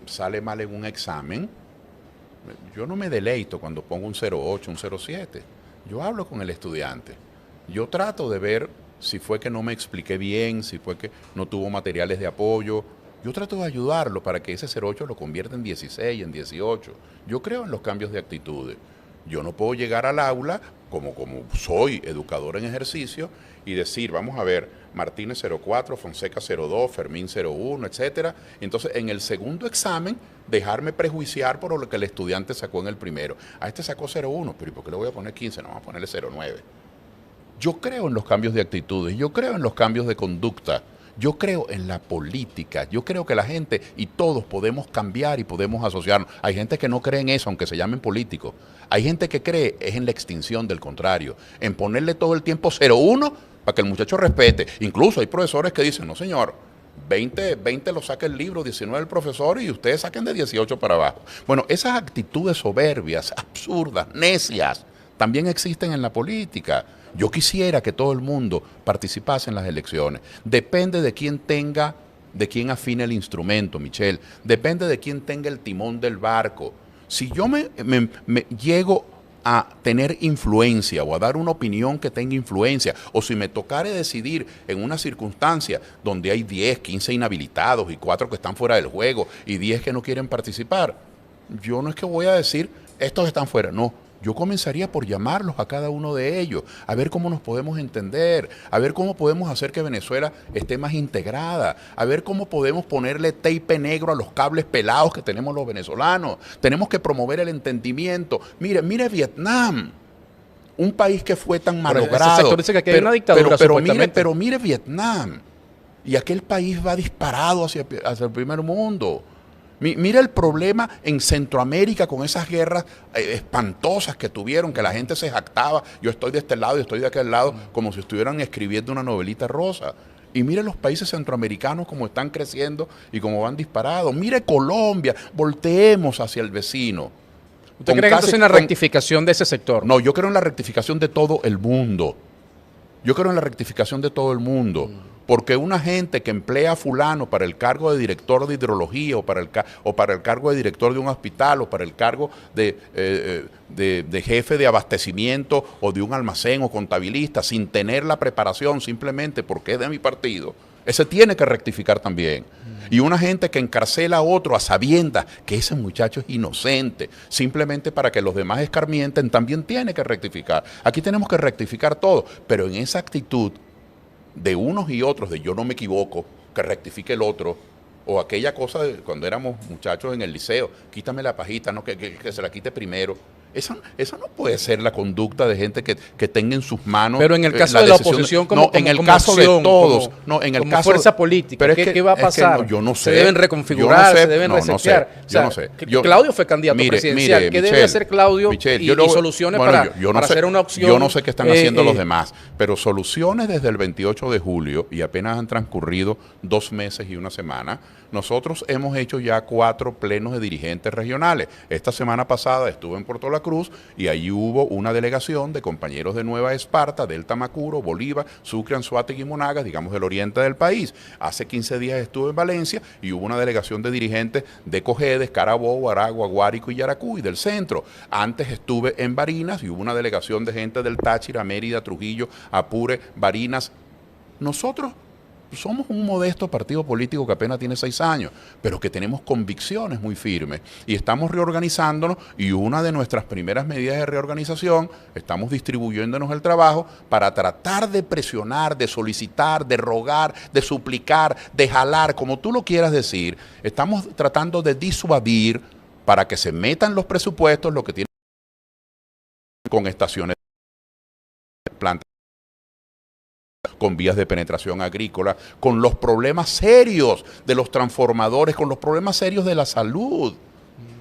B: sale mal en un examen, yo no me deleito cuando pongo un 0,8, un 0,7. Yo hablo con el estudiante. Yo trato de ver si fue que no me expliqué bien, si fue que no tuvo materiales de apoyo. Yo trato de ayudarlo para que ese 0,8 lo convierta en 16, en 18. Yo creo en los cambios de actitudes. Yo no puedo llegar al aula, como soy educador en ejercicio, y decir, vamos a ver, Martínez 0,4, Fonseca 0,2, Fermín 0,1, etcétera. Entonces, en el segundo examen, dejarme prejuiciar por lo que el estudiante sacó en el primero. A este sacó 0,1, pero ¿y por qué le voy a poner 15? No, vamos a ponerle 0,9. Yo creo en los cambios de actitudes, yo creo en los cambios de conducta, yo creo en la política, yo creo que la gente y todos podemos cambiar y podemos asociarnos. Hay gente que no cree en eso, aunque se llamen políticos. Hay gente que cree es en la extinción del contrario, en ponerle todo el tiempo 0,1 para que el muchacho respete. Incluso hay profesores que dicen, no señor, 20 lo saca el libro, 19 el profesor y ustedes saquen de 18 para abajo. Bueno, esas actitudes soberbias, absurdas, necias, también existen en la política. Yo quisiera que todo el mundo participase en las elecciones. Depende de quién afine el instrumento, Michelle. Depende de quién tenga el timón del barco. Si yo me llego a tener influencia o a dar una opinión que tenga influencia, o si me tocare decidir en una circunstancia donde hay 10, 15 inhabilitados y 4 que están fuera del juego y 10 que no quieren participar, yo no es que voy a decir, estos están fuera, no. Yo comenzaría por llamarlos a cada uno de ellos, a ver cómo nos podemos entender, a ver cómo podemos hacer que Venezuela esté más integrada, a ver cómo podemos ponerle tape negro a los cables pelados que tenemos los venezolanos. Tenemos que promover el entendimiento. Mire Vietnam, un país que fue tan malogrado.
A: Ese sector dice que aquí hay una dictadura,
B: pero mire Vietnam, y aquel país va disparado hacia el primer mundo. Mira el problema en Centroamérica con esas guerras espantosas que tuvieron, que la gente se jactaba, yo estoy de este lado y estoy de aquel lado, como si estuvieran escribiendo una novelita rosa. Y mire los países centroamericanos cómo están creciendo y cómo van disparados. Mire Colombia, volteemos hacia el vecino.
A: ¿Usted cree que entonces hay una rectificación de ese sector?
B: No, yo creo en la rectificación de todo el mundo. Yo creo en la rectificación de todo el mundo. Porque una gente que emplea a fulano para el cargo de director de hidrología o para el cargo de director de un hospital o para el cargo de jefe de abastecimiento o de un almacén o contabilista sin tener la preparación simplemente porque es de mi partido, ese tiene que rectificar también. Y una gente que encarcela a otro a sabiendas que ese muchacho es inocente, simplemente para que los demás escarmienten, también tiene que rectificar. Aquí tenemos que rectificar todo, pero en esa actitud de unos y otros, de yo no me equivoco, que rectifique el otro, o aquella cosa de cuando éramos muchachos en el liceo, quítame la pajita, no, que se la quite primero. Esa no puede ser la conducta de gente que tenga en sus manos.
A: Pero en el caso de la oposición, como fuerza política, pero ¿qué va a pasar?
B: No, yo no sé.
A: Se deben reconfigurar, se deben resetear.
B: Yo no sé.
A: Claudio fue candidato presidencial. ¿Qué debe hacer Claudio y soluciones para hacer una opción?
B: Yo no sé qué están haciendo los demás, pero soluciones desde el 28 de julio y apenas han transcurrido 2 meses y una semana. Nosotros hemos hecho ya 4 plenos de dirigentes regionales. Esta semana pasada estuve en Puerto La Cruz Cruz, y allí hubo una delegación de compañeros de Nueva Esparta, del Tamacuro, Bolívar, Sucre, Anzoátegui y Monagas, digamos del oriente del país. Hace 15 días estuve en Valencia y hubo una delegación de dirigentes de Cojedes, Carabobo, Aragua, Guárico y Yaracuy, del centro. Antes estuve en Barinas y hubo una delegación de gente del Táchira, Mérida, Trujillo, Apure, Barinas. Nosotros somos un modesto partido político que apenas tiene 6 años, pero que tenemos convicciones muy firmes y estamos reorganizándonos, y una de nuestras primeras medidas de reorganización, estamos distribuyéndonos el trabajo para tratar de presionar, de solicitar, de rogar, de suplicar, de jalar, como tú lo quieras decir. Estamos tratando de disuadir para que se metan los presupuestos, lo que tiene con estaciones de plantas, con vías de penetración agrícola, con los problemas serios de los transformadores, con los problemas serios de la salud,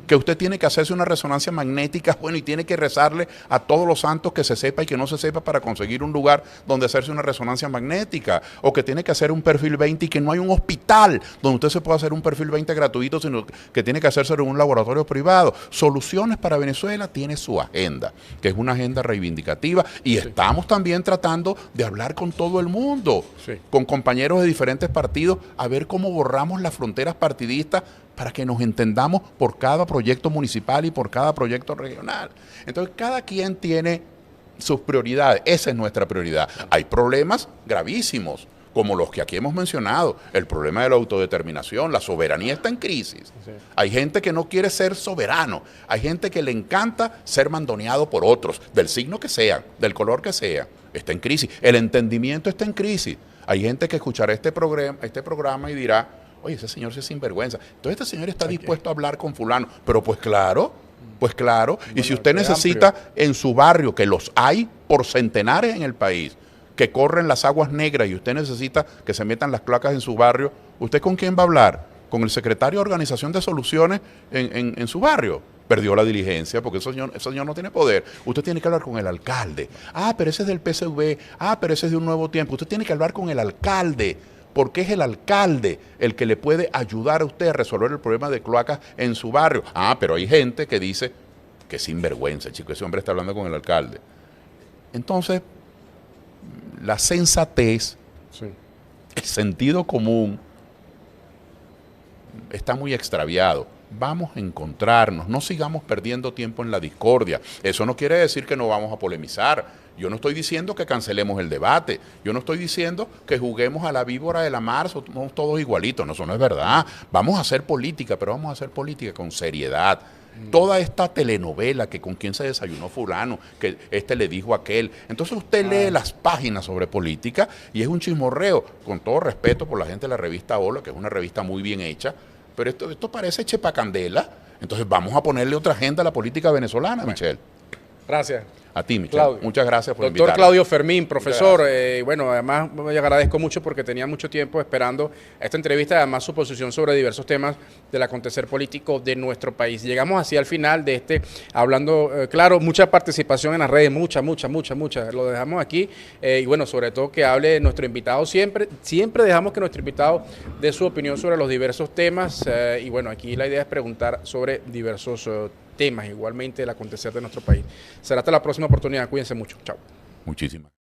B: que usted tiene que hacerse una resonancia magnética, bueno, y tiene que rezarle a todos los santos que se sepa y que no se sepa para conseguir un lugar donde hacerse una resonancia magnética, o que tiene que hacer un perfil 20 y que no hay un hospital donde usted se pueda hacer un perfil 20 gratuito, sino que tiene que hacerse en un laboratorio privado. Soluciones para Venezuela tiene su agenda, que es una agenda reivindicativa, y estamos también tratando de hablar con todo el mundo, con compañeros de diferentes partidos, a ver cómo borramos las fronteras partidistas para que nos entendamos por cada proyecto municipal y por cada proyecto regional. Entonces, cada quien tiene sus prioridades. Esa es nuestra prioridad. Hay problemas gravísimos, como los que aquí hemos mencionado. El problema de la autodeterminación, la soberanía está en crisis. Sí. Hay gente que no quiere ser soberano. Hay gente que le encanta ser mandoneado por otros, del signo que sea, del color que sea. Está en crisis. El entendimiento está en crisis. Hay gente que escuchará este programa y dirá: oye, ese señor sí es sinvergüenza. Entonces este señor está dispuesto a hablar con fulano. Pero pues claro. Bueno, y si usted necesita en su barrio, que los hay por centenares en el país, que corren las aguas negras, y usted necesita que se metan las cloacas en su barrio, ¿usted con quién va a hablar? ¿Con el secretario de Organización de Soluciones en su barrio? Perdió la diligencia porque ese señor no tiene poder. Usted tiene que hablar con el alcalde. Ah, pero ese es del PSV. Ah, pero ese es de Un Nuevo Tiempo. Usted tiene que hablar con el alcalde, porque es el alcalde el que le puede ayudar a usted a resolver el problema de cloacas en su barrio. Ah, pero hay gente que dice que sinvergüenza, chico, ese hombre está hablando con el alcalde. Entonces, la sensatez, el sentido común está muy extraviado. Vamos a encontrarnos, no sigamos perdiendo tiempo en la discordia. Eso no quiere decir que no vamos a polemizar. Yo no estoy diciendo que cancelemos el debate. Yo no estoy diciendo que juguemos a la víbora de la mar, somos todos igualitos. No, eso no es verdad. Vamos a hacer política, pero vamos a hacer política con seriedad. Toda esta telenovela, que con quién se desayunó fulano, que este le dijo a aquel. Entonces usted lee las páginas sobre política y es un chismorreo, con todo respeto por la gente de la revista Hola, que es una revista muy bien hecha, pero esto parece chepacandela. Entonces vamos a ponerle otra agenda a la política venezolana, Michelle.
A: Gracias.
B: A ti, Michelle. Claudio. Muchas gracias por
A: invitarme. Doctor Claudio Fermín, profesor. Bueno, además me agradezco mucho porque tenía mucho tiempo esperando esta entrevista, además su posición sobre diversos temas del acontecer político de nuestro país. Llegamos así al final de hablando, claro, mucha participación en las redes, mucha. Lo dejamos aquí y bueno, sobre todo que hable nuestro invitado siempre dejamos que nuestro invitado dé su opinión sobre los diversos temas y bueno, aquí la idea es preguntar sobre diversos temas, igualmente el acontecer de nuestro país. Será hasta la próxima oportunidad. Cuídense mucho. Chao.
B: Muchísimas.